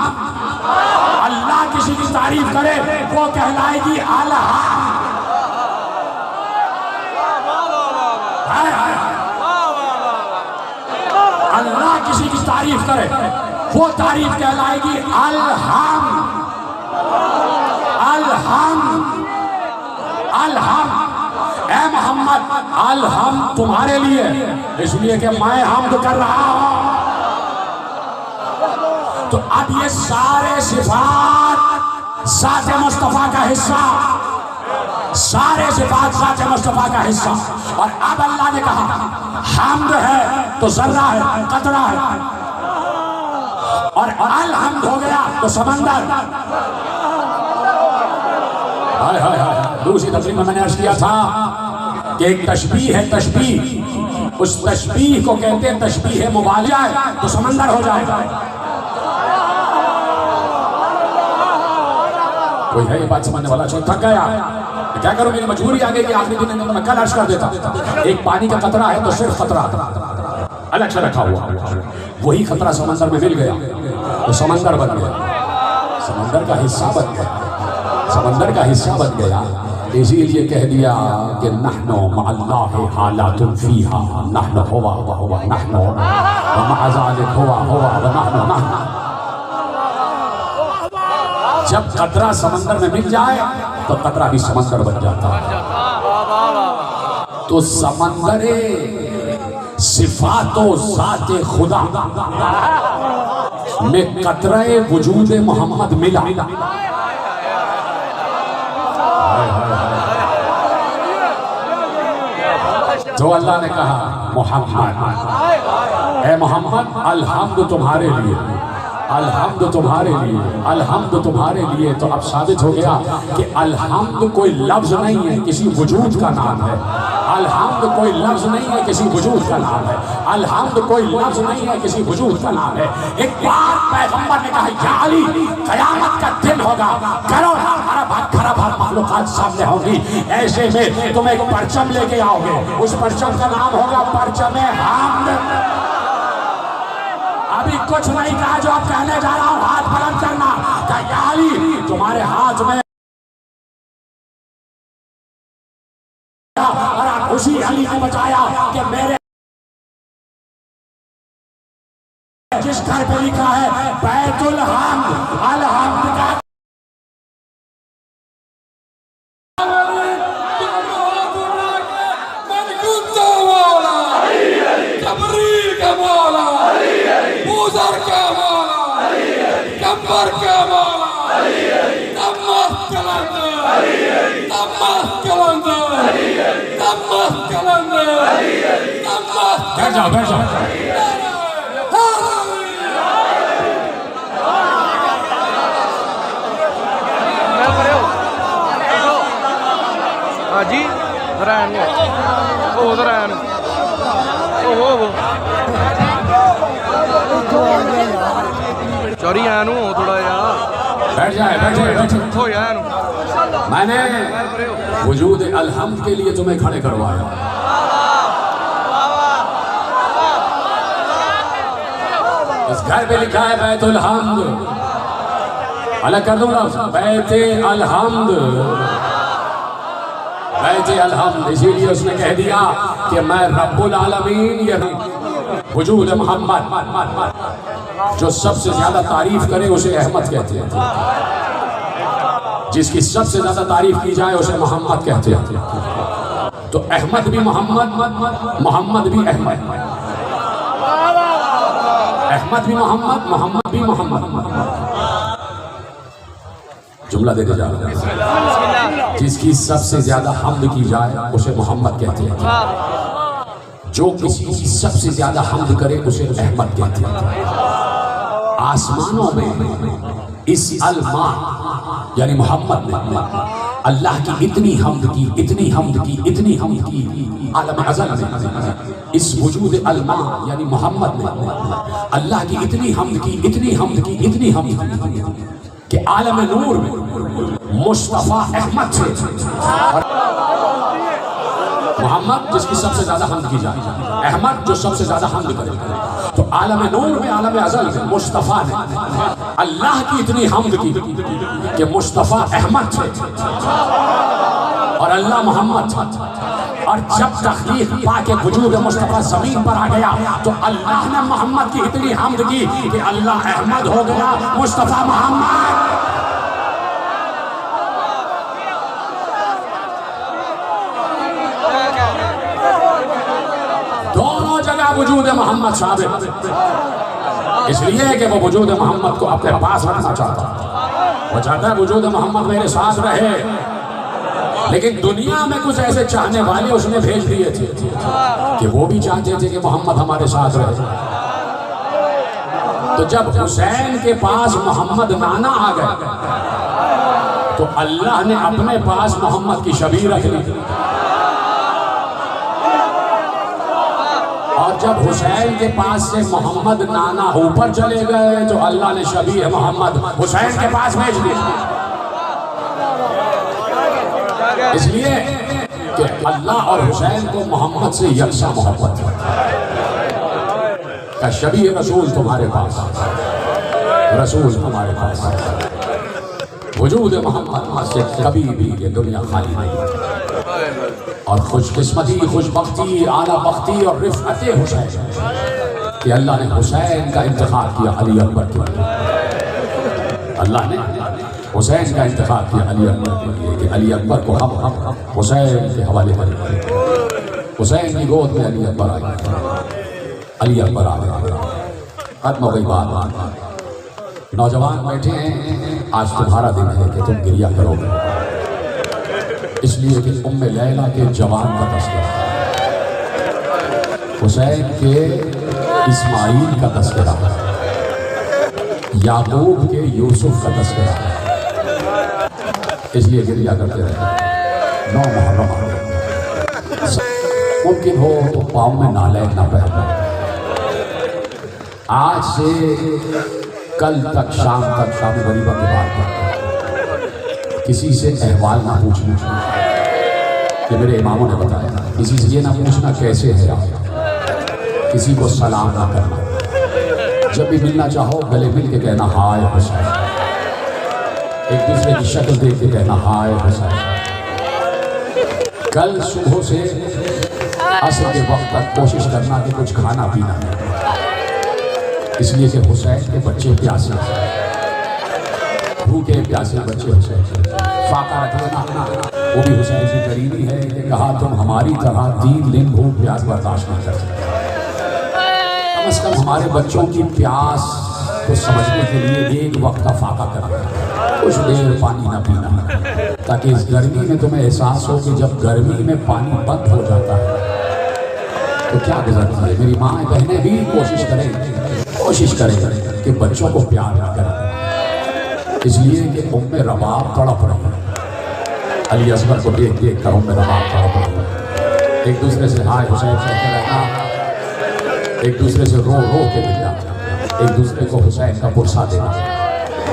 [SPEAKER 3] अल्लाह किसी की तारीफ करे वो कहलाएगी अलहम। अल्लाह किसी की तारीफ करे वो तारीफ कहलाएगी अलहम। अलहम अलहम। ए मोहम्मद, अलहम तुम्हारे लिए, इसलिए कि मैं हमद कर रहा हूं। तो अब ये सारे सिफात ज़ात मुस्तफा का हिस्सा, सारे सिफात ज़ात मुस्तफा का हिस्सा। और अब अल्लाह ने कहा हम्द है तो जर्रा है, कतरा है, और अलहम्द हो गया तो समंदर। हाय हाय हाय। दूसरी तस्वीर में मैंने अर्ज किया था कि एक तशबीह है, तशबीह, उस तशबीह को कहते हैं तशबीह मुबालिगा तो समंदर हो जाएगा। कोई है ये बात समझने वाला? जो थक गया क्या करूं, मेरी मजबूरी आ गई कि आखिरी दिन में मैं कल अर्ज कर देता। एक पानी का कतरा है तो सिर्फ कतरा अलग से रखा हुआ, वही खतरा समंदर में मिल गया तो समंदर बन गया, समंदर का हिस्सा बन गया, समंदर का हिस्सा बन गया। इसीलिए कह दिया कि नहनो मअल्लाहि हालातुन फीहा, नहनो हुवा व हुवा नहनो व मअ ज़ालिक हुवा हुवा व नहनो नहनो। जब कतरा समंदर में मिल जाए तो कतरा भी समंदर बन जाता है। तो समंदरे सिफातो ज़ाते खुदा में कतरे वजूद मोहम्मद मिला। तो अल्लाह ने कहा मोहम्मद, ए मोहम्मद, अलहम्द तुम्हारे लिए, अलहम्द तुम्हारे लिए, अलहम्द तुम्हारे लिए। तो अब साबित हो गया कि अलहम्द कोई लफ्ज नहीं है, किसी वजूद का नाम है। अलहम्द कोई लफ्ज नहीं है, किसी वजूद का नाम है। अलहम्द कोई लफ्ज नहीं है, किसी वजूद का नाम है। एक बार पैगंबर ने कहा, या अली, कयामत का दिन होगा, करोड़ खरब मखलूकात सामने होगी, ऐसे में तुम एक परचम लेके आओगे, उस परचम का नाम होगा परचम हम्द। अभी कुछ नहीं कहा जो आप कहने जा रहा हूं, हाथ बुलंद करना। कहा, या अली, तुम्हारे हाथ में, और उसी अली ने बचाया कि मेरे जिस घर पे लिखा है बैतुल हम्द, अलहम्द का बैठ जाओ, बैठ जाओ।
[SPEAKER 2] हाँ जी, जरा ओ जरा ओ चोरी आया नु थोड़ा यार।
[SPEAKER 3] बैठ जाए, बैठे बैठे।
[SPEAKER 2] हो यार,
[SPEAKER 3] मैंने वजूद अलहम्द के लिए तुम्हें खड़े करवाया। इस घर पे लिखा है बैतुल हम्द, अलग कर दूंगा, बैते अलहम्द, बैते अलहम्द। इसीलिए उसने कह दिया कि मैं रब्बुल आलमीन, ये वजूद मोहम्मद, जो सबसे ज्यादा तारीफ करे उसे अहमद कहते हैं, जिसकी सबसे ज्यादा तारीफ की जाए उसे मोहम्मद कहते हैं। तो अहमद भी मोहम्मद, मोहम्मद भी अहमद, अहमद भी मोहम्मद, मोहम्मद भी मोहम्मद। जुमला देते जा रहा है, जिसकी सबसे ज्यादा हम्द की जाए उसे मोहम्मद कहते हैं, जो किसी की सबसे ज्यादा हम्द करे उसे अहमद कहते हैं। आसमानों में इस अलमा यानी मोहम्मद ने अल्लाह की इतनी हम्द की, इतनी हम्द की, इतनी हम्द की, आलम अज़ल में इस वजूद अलमा यानी मोहम्मद ने अल्लाह की इतनी हम्द की, इतनी हम्द की, इतनी हम्द की कि आलम नूर में मुस्तफा अहमद से मोहम्मद जिसकी सबसे ज्यादा हम्द की जाए, अहमद जो सबसे ज्यादा हम्द करे, तो आलम नूर में, आलम अज़ल में मुस्तफा ने अल्लाह की इतनी हम्द की कि मुस्तफा अहमद थे और अल्लाह मोहम्मद था। और जब तख्लीक पाके वजूद मुस्तफा जमीन पर आ गया तो अल्लाह ने मोहम्मद की इतनी हम्द की कि अल्लाह अहमद हो गया, मुस्तफा मोहम्मद। दोनों जगह वजूद मोहम्मद साबित, इसलिए कि वो वजूद मोहम्मद को अपने पास रखना चाहता, वो चाहता है वजूद मोहम्मद मेरे साथ रहे। लेकिन दुनिया में कुछ ऐसे चाहने वाले उसने भेज दिए थे कि वो भी चाहते थे कि मोहम्मद हमारे साथ रहे। तो जब हुसैन के पास मोहम्मद नाना आ गए तो अल्लाह ने अपने पास मोहम्मद की शबीह रख ली। और जब हुसैन के पास से मोहम्मद नाना ऊपर चले गए तो अल्लाह ने शबीह मोहम्मद हुसैन के पास भेज दी। इसलिए कि अल्लाह और हुसैन को मोहम्मद से यकसा मोहब्बत है। का शबीह रसूल तुम्हारे पास, रसूल हमारे पास, वजूद मोहम्मद से कभी भी ये दुनिया खाली नहीं। और खुशकिस्मती, खुशबख्ती, आला बख्ती और रिफ़अत हुसैन कि अल्लाह ने हुसैन का इंतखाब किया अली अकबर के लिए। अल्लाह ने हुसैन का इंतखाब किया अली अकबर के लिए कि अली अकबर को हम हुसैन के हवाले करें। हुसैन की गोद में अली अकबर आए, अली अकबर आ गए। खत्म हो गई बात। नौजवान बैठे हैं, आज तुम्हारा दिन है कि तुम गिरिया करोगे, इसलिए कि उम्मे लैला के जवान का तस्करा, हुसैन के इस्माइल का तस्करा, याकूब के यूसुफ का तस्करा है, इसलिए गिरिया करते रहते। 9 मुहर्रम आ गया, मुमकिन हो तो पाँव में नालैन ना पहनना। आज से कल तक शाम गरीबा के बाद तक किसी से अहवाल ना पूछना कि मेरे इमामों ने बताया। किसी से ये ना पूछना कैसे है आप, किसी को सलाम ना करना। जब भी मिलना चाहो गले मिल के कहना हाय हुसैन, एक दूसरे की शक्ल देख के कहना हाय हुसैन। कल सुबह से असर के वक्त तक कोशिश करना कि कुछ खाना पीना है, इसलिए कि हुसैन के बच्चे प्यासे, भूखे प्यासे बच्चे हुसैन। फाका रख लेना अपना, वो भी हुसैन की करीबी है कि कहा तुम हमारी तरह 3 दिन भूख प्यास बर्दाश्त नहीं कर सकते। कम से कम हमारे बच्चों की प्यास को समझने के लिए एक वक्त का फाका करना, कुछ देर पानी ना पीना, ताकि इस गर्मी में तुम्हें एहसास हो कि जब गर्मी में पानी बंद हो जाता है तो क्या गुजरती है। मेरी माँ बहनें भी कोशिश करें कि बच्चों को प्यार ना करें, इसलिए कि उम्मे रबाब तड़प रही है। अली असगर को देख देख कर उम्मे रबाब तड़प रही है। एक दूसरे से हाय हुसैन कहते रहना, एक दूसरे से रो रो के मिलना, एक दूसरे को हुसैन का पुरसा देना।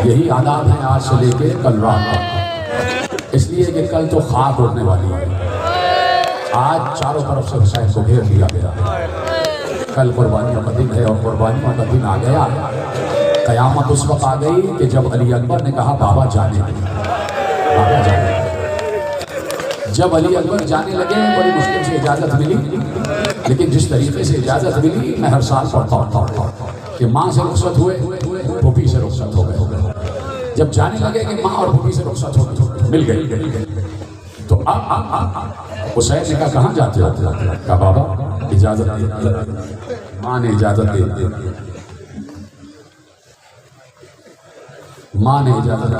[SPEAKER 3] यही आदाब है आज से लेके कल रात तक, इसलिए कि कल तो खाक उड़ने वाली है। आज चारों तरफ से हुसैन को घेर लिया गया है। कल कुर्बानियों का दिन है और कुर्बानियों का दिन आ गया। कयामत उस वक्त आ गई कि जब अली अकबर ने कहा बाबा जाने लगे, बाबा जाने लगे। जब अली अकबर जाने लगे बड़ी मुश्किल से इजाज़त मिली, लेकिन जिस तरीके से इजाज़त मिली मैं हर साल पढ़ता हूँ कि माँ से रुखसत हुए, फूफी से रुखसत हो गए। जब जाने लगे कि माँ और फूफी से रुखसत हो गई, मिल गई, तो अब हुसैन ने कहा कहाँ जाते हो? कहा बाबा इजाज़त दे। माँ ने इजाज़त दे दी, माँ ने इजाज़त दी।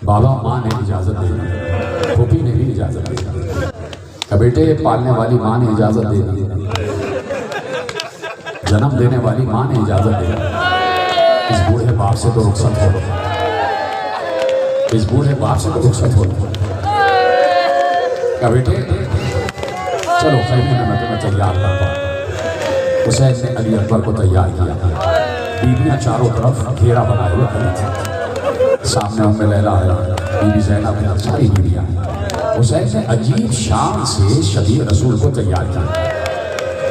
[SPEAKER 3] बाबा माँ ने इजाज़त दे दी, फूफी ने भी इजाज़त दे दी, बेटे पालने वाली माँ ने इजाज़त दे दी, जन्म देने वाली माँ ने इजाज़त दे दी। इस बूढ़े बाप से तो रुखसत हो, इस बूढ़े बाप से तो रुखसत हो। क्या बेटे चलो खैमे में मैं तुम्हें तैयार करता हूँ। हुसैन ने अली अकबर को तैयार किया। बीबियाँ चारों तरफ घेरा बनाए हुए खड़ी थी। सामने उम्मे लैला है, बीबी ज़ैनब है, सारी बीबियाँ। हुसैन ने अजीब शान से शबीह रसूल को तैयार किया।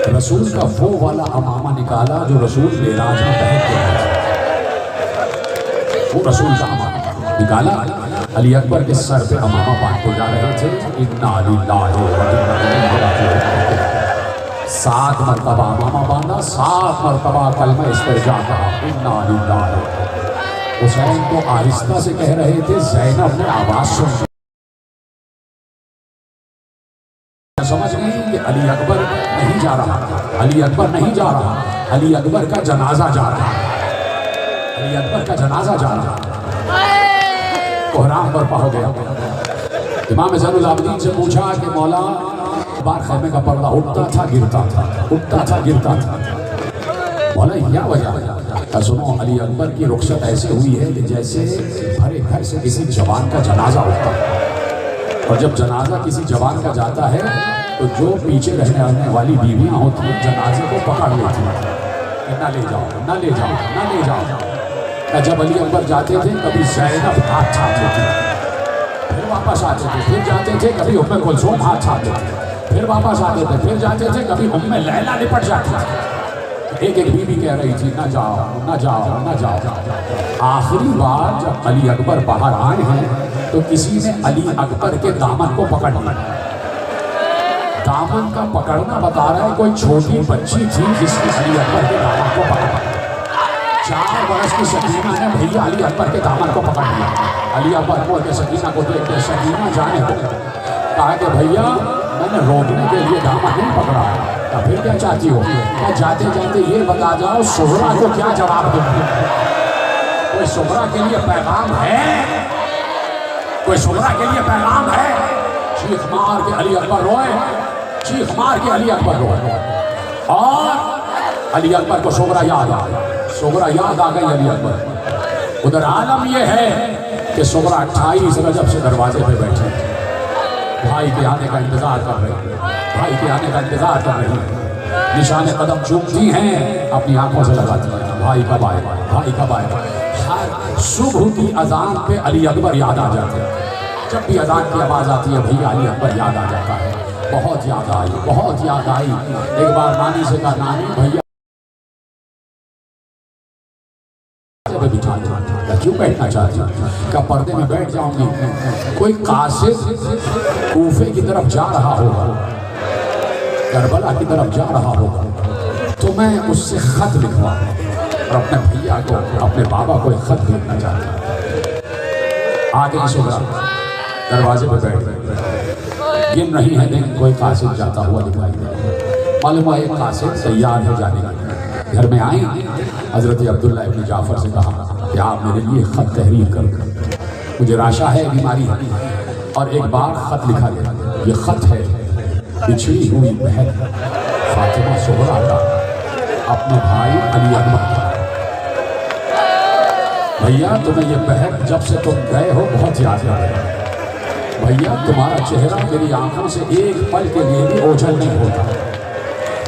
[SPEAKER 3] रसूल का वो वाला अमामा निकाला जो रसूल मेराज में पहन के आए थे। वो रसूल का अमामा निकाला, अली अकबर के सर पे अमामा बांध को जा रहे थे। इन्ना लिल्लाहि व इन्ना इलैहि राजिऊन। 7 मरतबा अमामा बांधा, 7 मरतबा कलमा इस्तिरजा कहा, इन्ना लिल्लाहि। हुसैन को आहिस्ता से कह रहे थे, ज़ैनब ने आवाज सुन समझ गई कि अली अकबर नहीं जा रहा, अली अकबर नहीं जा रहा, अली अकबर का जनाजा जा रहा, अली अकबर का जनाजा जा रहा। कोहराम बर्पा हो गया। इमाम ज़ैनुल आबिदीन से पूछा कि मौला बार खैमे का पर्दा उठता था गिरता था, उठता था गिरता था, मौला क्या वजह? सुनो अली अकबर की रुखसत ऐसे हुई है कि जैसे भरे घर से किसी जवान का जनाजा उठता है, और जब जनाजा किसी जवान का जाता है तो जो पीछे रहने आने वाली बीवियाँ होती हैं जनाजे को पकड़ लेती हैं कि ना ले जाओ, ना ले जाओ, ना ले जाओ। जब अली अकबर जाते थे कभी ज़ैनब हाथ छापते थे, फिर वापस आते थे, फिर जाते थे, कभी उम्मे कुलसूम हाथ छापते थे, फिर वापस आते थे, फिर जाते थे, कभी उम्मे लैला निपट जाती थी। एक एक बीवी कह रही थी ना जाओ, ना जाओ, ना जाओ। आखिरी बार जब अली अकबर बाहर आए हैं तो किसी ने अली अकबर के दामन को पकड़ लिया। दामन का पकड़ना बता रहा है कोई छोटी बच्ची थी जिसने अली अकबर के दामन को पकड़ा। 4 वर्ष की सकीना ने भैया अली अकबर के दामन को पकड़ लिया। अली अकबर बोल के सकीना को देख के सकीना जाने को कहा कि भैया मैंने रोकने के लिए दामन नहीं पकड़ा है। या फिर क्या चाहती हो? क्या जाते जाते ये बता जाओ सुहरा को क्या जवाब दूंगी? कोई सुहरा के लिए पैगाम है? कोई सुहरा के लिए पैगाम है? चीख मार के अली अकबर रोए, चीख मार के अली अकबर रोए। और अली अकबर को सुहरा याद आ गई, सुहरा याद आ गई अली अकबर। उधर आलम यह है कि सुहरा 28 रजब से दरवाजे पे बैठे, भाई के आने का इंतजार कर रहे हैं, भाई के आने का इंतजार कर रही हैं। निशाने कदम चूमती हैं, अपनी आंखों से लगाती हैं, भाई कब आएगा, भाई कब आएगा। हर सुबह की अजान पे अली अकबर याद आ जाते हैं। जब भी अजान की आवाज़ आती है भैया अली अकबर याद आ जाता है। बहुत याद आई, बहुत याद आई। एक बार नानी से कहा, नानी भैया बिठा दो। क्यों बैठना चाहती हूँ? क्या पर्दे में बैठ जाऊंगी? कोई कासिद कूफे की तरफ जा रहा होगा, करबला की तरफ जा रहा होगा, तो मैं उससे खत लिखवा और अपने भैया को, अपने बाबा को एक खत लिखना चाहता हूँ। आगे सुबह दरवाजे पे बैठ गए, गिन रही है लेकिन कोई कासिद जाता हुआ दिखाई दे। मालूम हुआ एक कासिद तैयार है जाने के लिए। घर में आई, हजरत अब्दुल्ला इब्न जाफर से कहा कि आप मेरे लिए खत तहरीर कर, मुझे राशा है, बीमारी है, और एक बार खत लिखा दे। ये खत है बिछड़ी हुई बहन फातिमा सुहरा का अपने भाई अली अकबर का। भैया तुम्हें ये बहन जब से तुम गए हो बहुत याद आ रही है। भैया तुम्हारा चेहरा मेरी आंखों से एक पल के लिए भी ओझल नहीं होता।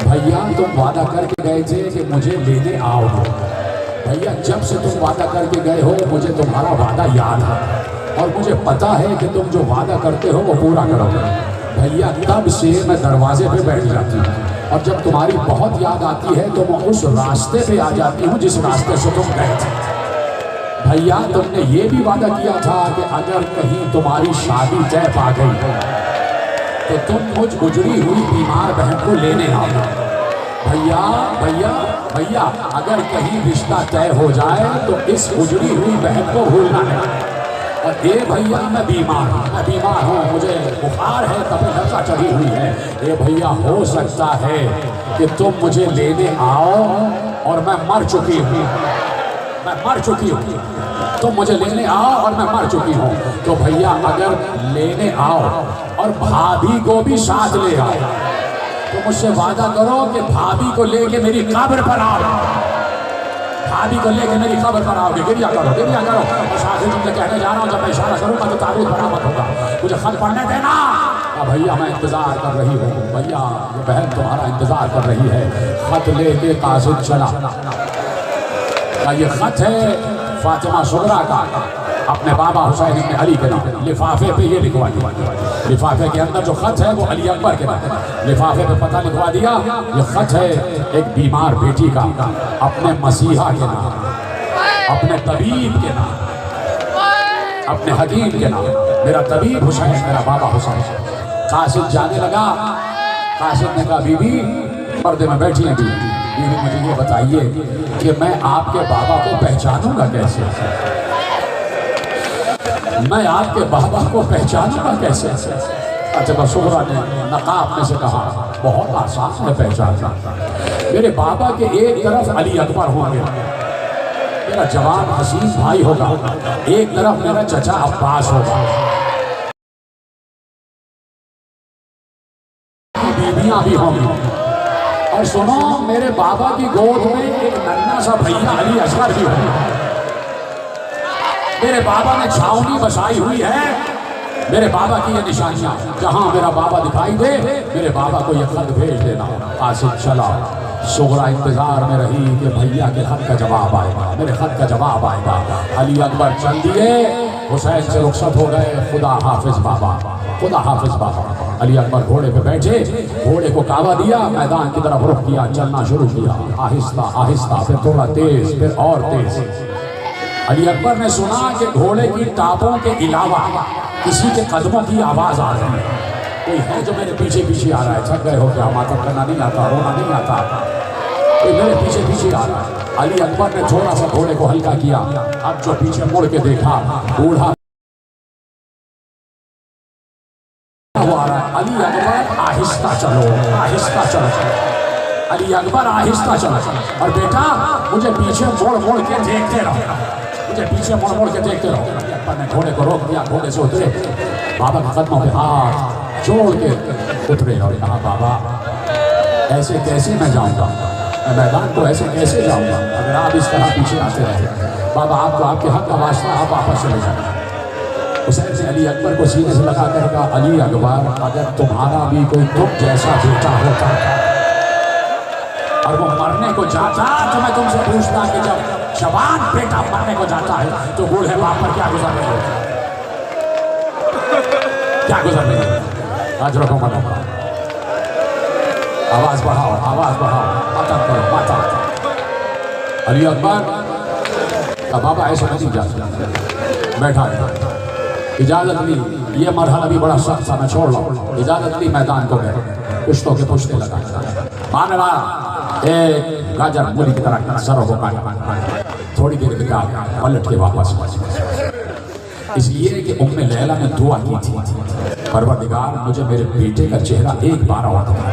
[SPEAKER 3] भैया तुम वादा करके गए थे कि मुझे लेने आओगे। भैया जब से तुम वादा करके गए हो मुझे तुम्हारा वादा याद है, और मुझे पता है कि तुम जो वादा करते हो वो पूरा करोगे। भैया तब से मैं दरवाजे पे बैठ जाती हूँ, और जब तुम्हारी बहुत याद आती है तो मैं उस रास्ते पे आ जाती हूँ जिस रास्ते से तुम गए थे। भैया तुमने ये भी वादा किया था कि अगर कहीं तुम्हारी शादी तय पा गई तो तुम मुझ गुजरी हुई बीमार बहन को लेने आओ। भैया भैया भैया अगर कहीं रिश्ता तय हो जाए तो इस गुजरी हुई बहन को भूलना नहीं। और ये भैया मैं बीमार हूँ, मुझे बुखार है, तबीयत नशा चढ़ी हुई है। ये भैया हो सकता है कि तुम मुझे लेने आओ और मैं मर चुकी हूँ, तुम मुझे लेने आओ और मैं मर चुकी हूँ। तो भैया अगर लेने आओ और भाभी को भी साथ ले आओ तो मुझसे वादा करो कि भाभी को लेके मेरी कब्र पर आओ, भाभी को लेके मेरी कब्र पर आओगे। गिरिया करो और साथ ही तुमसे कहने जा रहा हूँ जब मैं इशारा करूँगा तो ताबूत बरामद होगा, मुझे खत पढ़ने देना। भैया मैं इंतजार कर रही हूँ, भैया ये बहन तुम्हारा इंतजार कर रही है। खत लेके कासिद चला, ये खत है फातिमा सुहरा का अपने बाबा हुसैन इब्न अली के नाम। लिफाफे पे ये लिखवा दिया, लिफाफे के अंदर जो खत है वो अली अकबर के नाम। लिफाफे पे पता लिखवा दिया, ये खत है एक बीमार बेटी का अपने मसीहा के नाम, अपने तबीब के नाम, अपने हकीम के नाम। मेरा तबीब हुसैन, मेरा बाबा हुसैन। कासिद जाने लगा, कासिद ने कहा बीबी पर्दे में बैठी है बीबी मुझे ये बताइए कि मैं आपके बाबा को पहचानूंगा कैसे, मैं आपके बाबा को पहचानूंगा कैसे। अच्छा सुहरा ने नकाब में से कहा बहुत आसान है पहचानना, मेरे बाबा के एक तरफ अली अकबर होंगे, मेरा जवान हसीन भाई होगा, एक तरफ मेरा चचा अब्बास होगा, बीबियां भी होंगी, और सुनो मेरे बाबा की गोद में एक नन्हा सा भैया अली असगर भी होगा। मेरे बाबा ने छावनी बसाई हुई है, मेरे बाबा की ये निशानियां, जहां मेरा बाबा दिखाई दे मेरे बाबा को ये खत भेज देना। कासिद चला, सुहरा इंतजार में रही कि भैया के खत का जवाब आएगा, मेरे खत का जवाब आएगा। अली अकबर चल दिए, हुसैन से रुखसत हो गए। खुदा हाफिज बाबा, खुदा हाफिज बाबा। अली अकबर घोड़े पे बैठे, घोड़े को कावा दिया, मैदान की तरफ रुख किया, चलना शुरू किया, आहिस्ता आहिस्ता, फिर थोड़ा तेज, फिर और तेज। अली अकबर ने सुना कि घोड़े की टापों के अलावा किसी के कदमों की आवाज आ रही है, कोई है जो मेरे पीछे पीछे आ रहा है। थक गए हो क्या? मातम करना नहीं आता, रोना नहीं आता, कोई मेरे पीछे पीछे आ रहा है। अली अकबर ने थोड़ा सा घोड़े को हल्का किया, अब जो पीछे मुड़ के देखा बूढ़ा आ रहा है, अली अकबर आहिस्ता चलो, आहिस्ता चलो, अली अकबर आहिस्ता चलो। और बेटा मुझे पीछे मोड़ मोड़ के देखते रहो, मुझे पीछे मोड़ मोड़ के देखते रहो। अली अकबर ने घोड़े को रोक दिया, घोड़े से उतरे, बाबा के कदमों पे हाथ जोड़ के उतरे और कहा बाबा ऐसे कैसे मैं जाऊंगा, मैं मैदान को ऐसे कैसे जाऊंगा अगर आप इस तरह पीछे आते रहे। बाबा आपको आपके हक का वास्ता, आप वापस चले जाए। हुसैन ने अली अकबर को सीने से लगा कर कहा अली अकबर अगर तुम्हारा भी कोई तुम जैसा बेटा होता और वो मरने को जाता तो मैं तुमसे पूछता कि जब जवान बेटा मरने को जाता है तो बूढ़े बाप पर क्या गुजर रही है, क्या गुजर रही है। आज रखो मनो, आवाज बढ़ाओ, आवाज बढ़ाओ, माता करो, माता। अली अकबर का बाबा ऐसे नहीं जाता, बैठा है, इजाजत ली, ये मरहला भी बड़ा सख्त था, मैं छोड़ लो, इजाजत ली, मैदान को गए, पुश्तों के पुश्ते लगा, मान रहा एक गाजर मूली की तरह सरों को काटा, थोड़ी देर निकाल पलट के वापस। इसलिए कि उम्मे लैला ने दुआ की थी परवरदिगार मुझे मेरे बेटे का चेहरा एक बार और दिखा।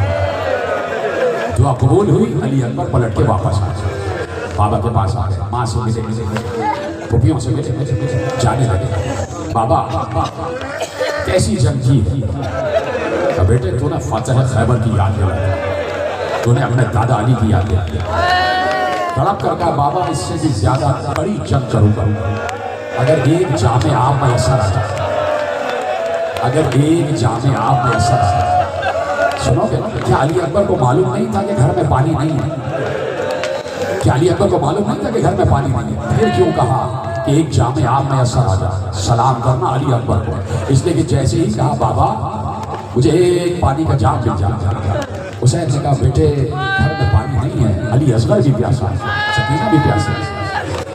[SPEAKER 3] दुआ कबूल हुई, अली अकबर पलट के वापस आए, बाबा के पास आ गए, माँ से मिले, पुपियों से मिले, जाने लगे। बाबा कैसी जंग की है? बेटे तूने फतह खैबर की याद दिलाई, तूने अपने दादा अली की याद दिलाई। तड़प कर कहा बाबा इससे भी ज्यादा बड़ी जंग करूंगा अगर एक जामे आप मैसर आ जाए, अगर एक जामे आप मैसर आ जाए। सुनोगे क्या अली अकबर को मालूम नहीं था कि घर में पानी नहीं है? क्या अली अकबर को मालूम नहीं था कि घर में पानी नहीं है? फिर क्यों कहा कि एक जामे आप मैसर आ जाए, सलाम करना अली अकबर को। इसलिए कि जैसे ही कहा बाबा मुझे एक पानी का जाम मिल जाए, हुसैन ने कहा बेटे घर में पानी नहीं है, अली असगर भी प्यासा है, सकीना भी प्यासी है,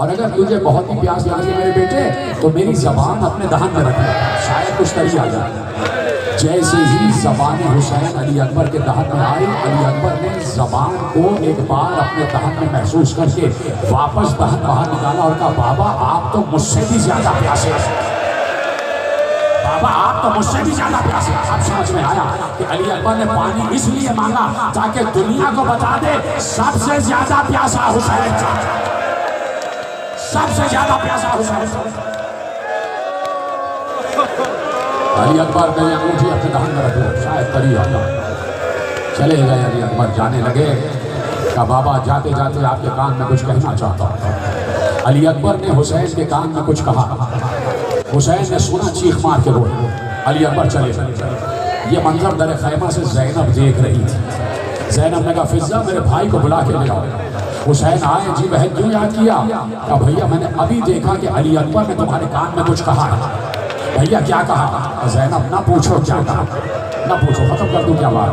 [SPEAKER 3] और अगर तुझे बहुत ही प्यास लगी मेरे बेटे तो मेरी जबान अपने दहन में रख, शायद कुछ तरी आ जाए। जैसे ही जबान हुसैन अली अकबर के दहन में आई, अली अकबर ने जबान को एक बार अपने दहन में महसूस करके वापस दहन बाहर निकाला और कहा बाबा आप तो मुझसे भी ज्यादा प्यासे हैं, बाबा आप तो मुझसे भी ज्यादा प्यासे हैं। अब समझ में आया कि अली अकबर ने पानी इसलिए मांगा ताकि दुनिया को बता दे सबसे ज्यादा प्यासा हुसैन था, सबसे ज्यादा प्यासा हुसैन। अली अकबर ने अंगूठी अपने दहन में रख लो, शायद तरी आ जाए। चले गए अली अकबर, जाने लगे। का बाबा जाते जाते आपके कान में कुछ कहना चाहता हूँ। अली अकबर ने हुसैन के कान में कुछ कहा, हुसैन ने सुना, चीख मार के रोए। अली अकबर चले गए। ये मंजर दर खैमा से जैनब देख रही थी। जैनब ने कहा फिजा मेरे भाई को बुला के ले आओ। हुसैन आए, जी बहन क्यों याद किया? कहा भैया मैंने अभी देखा कि अली अकबर ने तुम्हारे कान में कुछ कहा है। भैया क्या कहा? जैनब ना पूछो क्या कहा, ना पूछो, खत्म कर दूं क्या बात,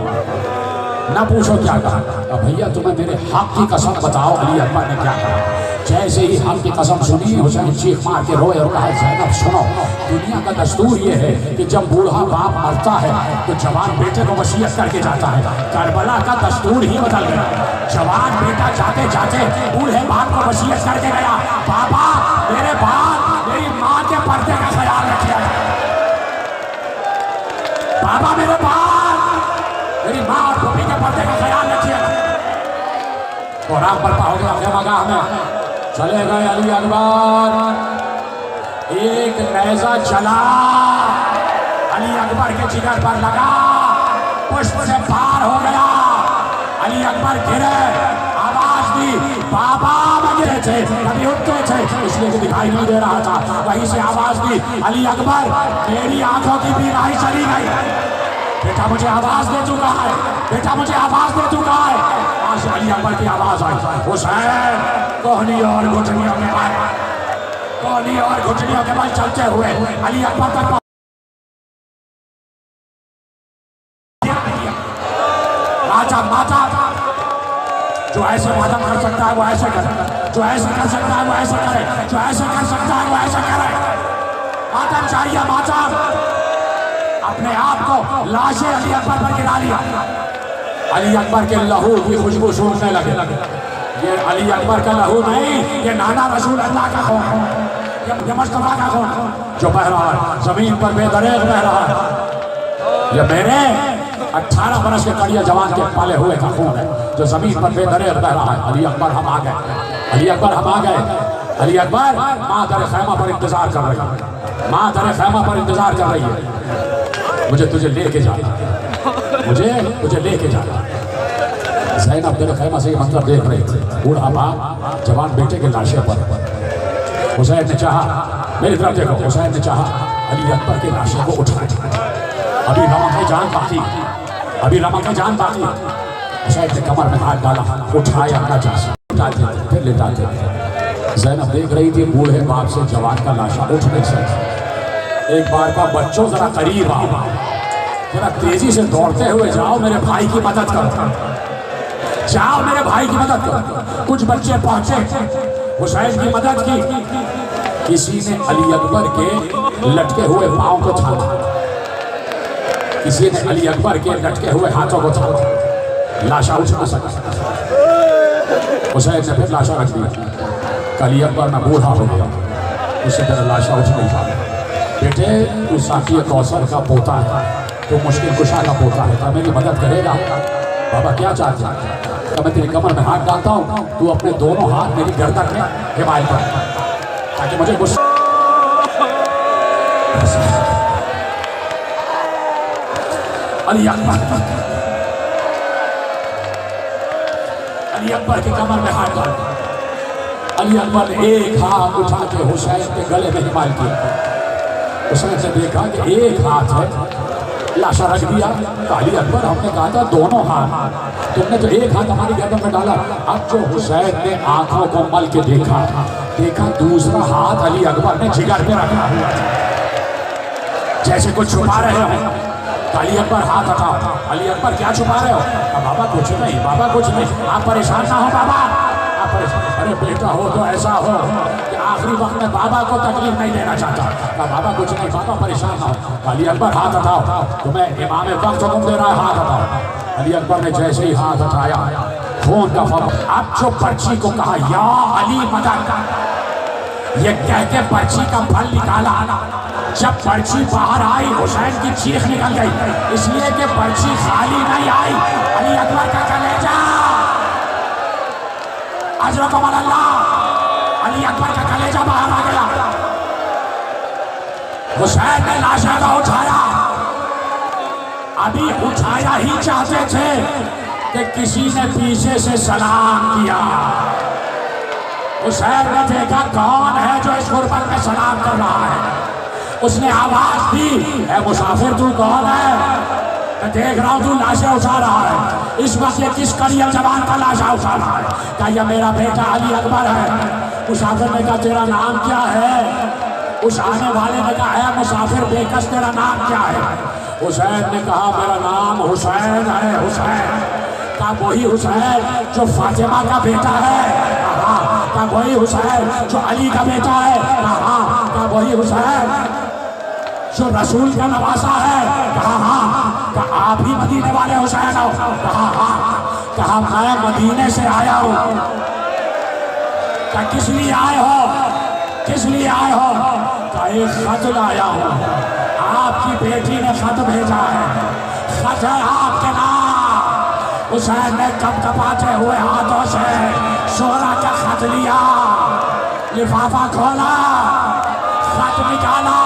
[SPEAKER 3] ना पूछो क्या कहा। भैया तुम्हें मेरे हक की कसम बताओ अली अकबर ने क्या कहा। जैसे ही हक की कसम सुनी हुसैन चीख मार के रोए और कहा जैनब सुनो, दुनिया का दस्तूर ये है कि जब बूढ़ा बाप मरता है तो जवान बेटे को वसीयत करके जाता है। करबला का दस्तूर ही बदल गया, जवान बेटा जाते जाते बूढ़े बाप को वसीयत करके गया, बाबा मेरे बाप मेरी माँ के पर्दे का ख्याल रखिए, बाबा मेरे बाप मेरी माँ और भूमि के पर्दे का ख्याल रखिए। और आप बर्पा हो गया खेमागाह में। चले गए अली अकबर, एक नेज़ा चला अली अकबर के जिगर पर लगा, पुष्प से पार हो गया। अली अकबर गिरे, आवाज दी, बाबा मैं गिरे थे, कभी उठते थे इसलिए दिखाई नहीं दे रहा था। वहीं से आवाज दी, अली अकबर मेरी आंखों की बीमारी चली गई, बेटा मुझे आवाज दे चुका है, बेटा मुझे आवाज दे चुका है। आज अली अकबर की आवाज आई, हुसैन कोहनी और घुटनियों के बल, कोहनी और घुटनियों के बल चलते हुए अली अकबर तक माता माता जो ऐसे वादा कर सकता है वो ऐसे करे, जो ऐसे कर सकता है वो ऐसे करे, जो ऐसे कर सकता है वो ऐसे करे। मातम चाहिए मातम, अपने आप को लाशे अली अकबर पर गिरा लिया। अली अकबर के लहू की खुशबू सूंघने लगे। ये अली अकबर का लहू नहीं, ये नाना रसूल अल्लाह का खून, ये मुस्तफा का खून जो बह रहा है, जमीन पर बेदरेग बह रहा है। ये मेरे 18 बरस के कड़िया जवान के पाले हुए का खून है जो जमीन पर बेदरेर बह रहा है। अली अकबर हम आ गए, अली अकबर हम आ गए। अली अकबर माँ दर खैमा पर इंतजार कर रही है, माँ दर खैमा पर इंतजार कर रही है। मुझे तुझे लेके जाना, मुझे तुझे लेके जाना। ज़ैनब दर खैमा से ये मतलब देख रहे थे, बूढ़ा बाप जवान बेटे के लाशे पर। हुसैन ने चाहा, मेरी तरफ देखो, हुसैन ने चाहा अली अकबर के लाशे को उठाए। अभी रमक है जान बाकी, अभी रमक है जान बाकी। हुसैन ने कमर में हाथ डाला, उठाया अपना जासा, उठाते फिर लेटाते। ज़ैनब देख रही थी बूढ़े बाप से जवान का लाशा उठ नहीं सकता। एक बार का बच्चों जरा करीब आओ, जरा तेजी से दौड़ते हुए जाओ, मेरे भाई की मदद करो, जाओ मेरे भाई की मदद करो। कुछ बच्चे पहुंचे, हुसैन की मदद की। किसी ने अली अकबर के लटके हुए पांव को थामा, किसी ने अली अकबर के लटके हुए हाथों को थामा। लाशा उठ ना सका। हुसैन ने फिर लाशा रख दिया। अली अकबर में बूढ़ा हो गया, उससे तरह लाशा उठ नहीं पाया। बेटे तू साकी कौसर का पोता है, तो मुश्किल कुशा का पोता है, क्या मेरी मदद करेगा? बाबा क्या चाहते हैं? तो मैं तेरी कमर में हाथ डालता हूँ, तू अपने दोनों हाथ मेरी गर्दन में हिमायत कर, ताकि मुझे गुस्सा। अली अकबर, अली अकबर की कमर में हाथ डाल। अली अकबर ने एक हाथ उठा के हुसैन के गले में हिमायत किया। हुसैन ने देखा कि एक हाथ है, लाशा रख दिया। तो अली अकबर हमने कहा था दोनों हाथ, तुमने तो एक हाथ हमारी गर्दन में डाला। अब जो हुसैन ने आंखों को मल के देखा, देखा दूसरा हाथ अली अकबर ने जिगर पे रखा हुआ था, जैसे कुछ छुपा रहे हो। अली अकबर हाथ हटाओ। अली अकबर क्या छुपा रहे हो? बाबा कुछ नहीं, बाबा कुछ नहीं, आप परेशान ना हो बाबा, आप परेशान। अरे बेटा हो तो ऐसा हो कि आखिरी वक्त में बाबा को तकलीफ नहीं देना चाहता। बाबा कुछ नहीं, बाबा परेशान ना हो। अली अकबर हाथ हटाओ, तुम्हें इमाम वक्त हुक्म दे रहा है, हाथ हटाओ। अली अकबर ने जैसे ही हाथ हटाया, खून का फल। अब जो पर्ची को कहा या अली मदद, ये कह के पर्ची का फल निकाला। जब पर्ची बाहर आई, हुसैन की चीख निकल गई, इसलिए कि पर्ची खाली नहीं आई। अली अकबर का कलेजा अजरकम अल्लाह, अली अकबर का कलेजा बाहर आ गया। हुसैन ने लाशा का उठाया, अभी उठाया ही चाहते थे कि किसी ने पीछे से सलाम किया। हुसैन ने देखा कौन है जो इस गुर्बत में सलाम कर रहा है। उसने आवाज दी, ए मुसाफिर तू कौन है? मैं देख रहा हूँ तू लाशें उठा रहा है। इस वक्त ये किस कड़िया जवान का लाशा उठा रहा है? क्या यह मेरा बेटा अली अकबर है? मुसाफिर ने कहा तेरा नाम क्या है? उस आने वाले ने कहा है मुसाफिर बेकस तेरा नाम क्या है? हुसैन ने कहा मेरा नाम हुसैन है। हुसैन का वही हुसैन जो फातिमा का बेटा है? का वही हुसैन जो अली का बेटा है? का वही हुसैन जो रसूल का नवासा है? कहा हाँ। कहा आप ही मदीने वाले हुसैन हो? कहा हाँ। कहा मैं मदीने से आया हूँ। कहा किस लिए आए हो? किस लिए आए हो? कहा एक खत लाया हूँ, आपकी बेटी ने खत भेजा है, खत है आपके नाम। हुसैन ने कपकपाते हुए हाथों से शोरा का खत लिया, लिफाफा खोला, खत निकाला,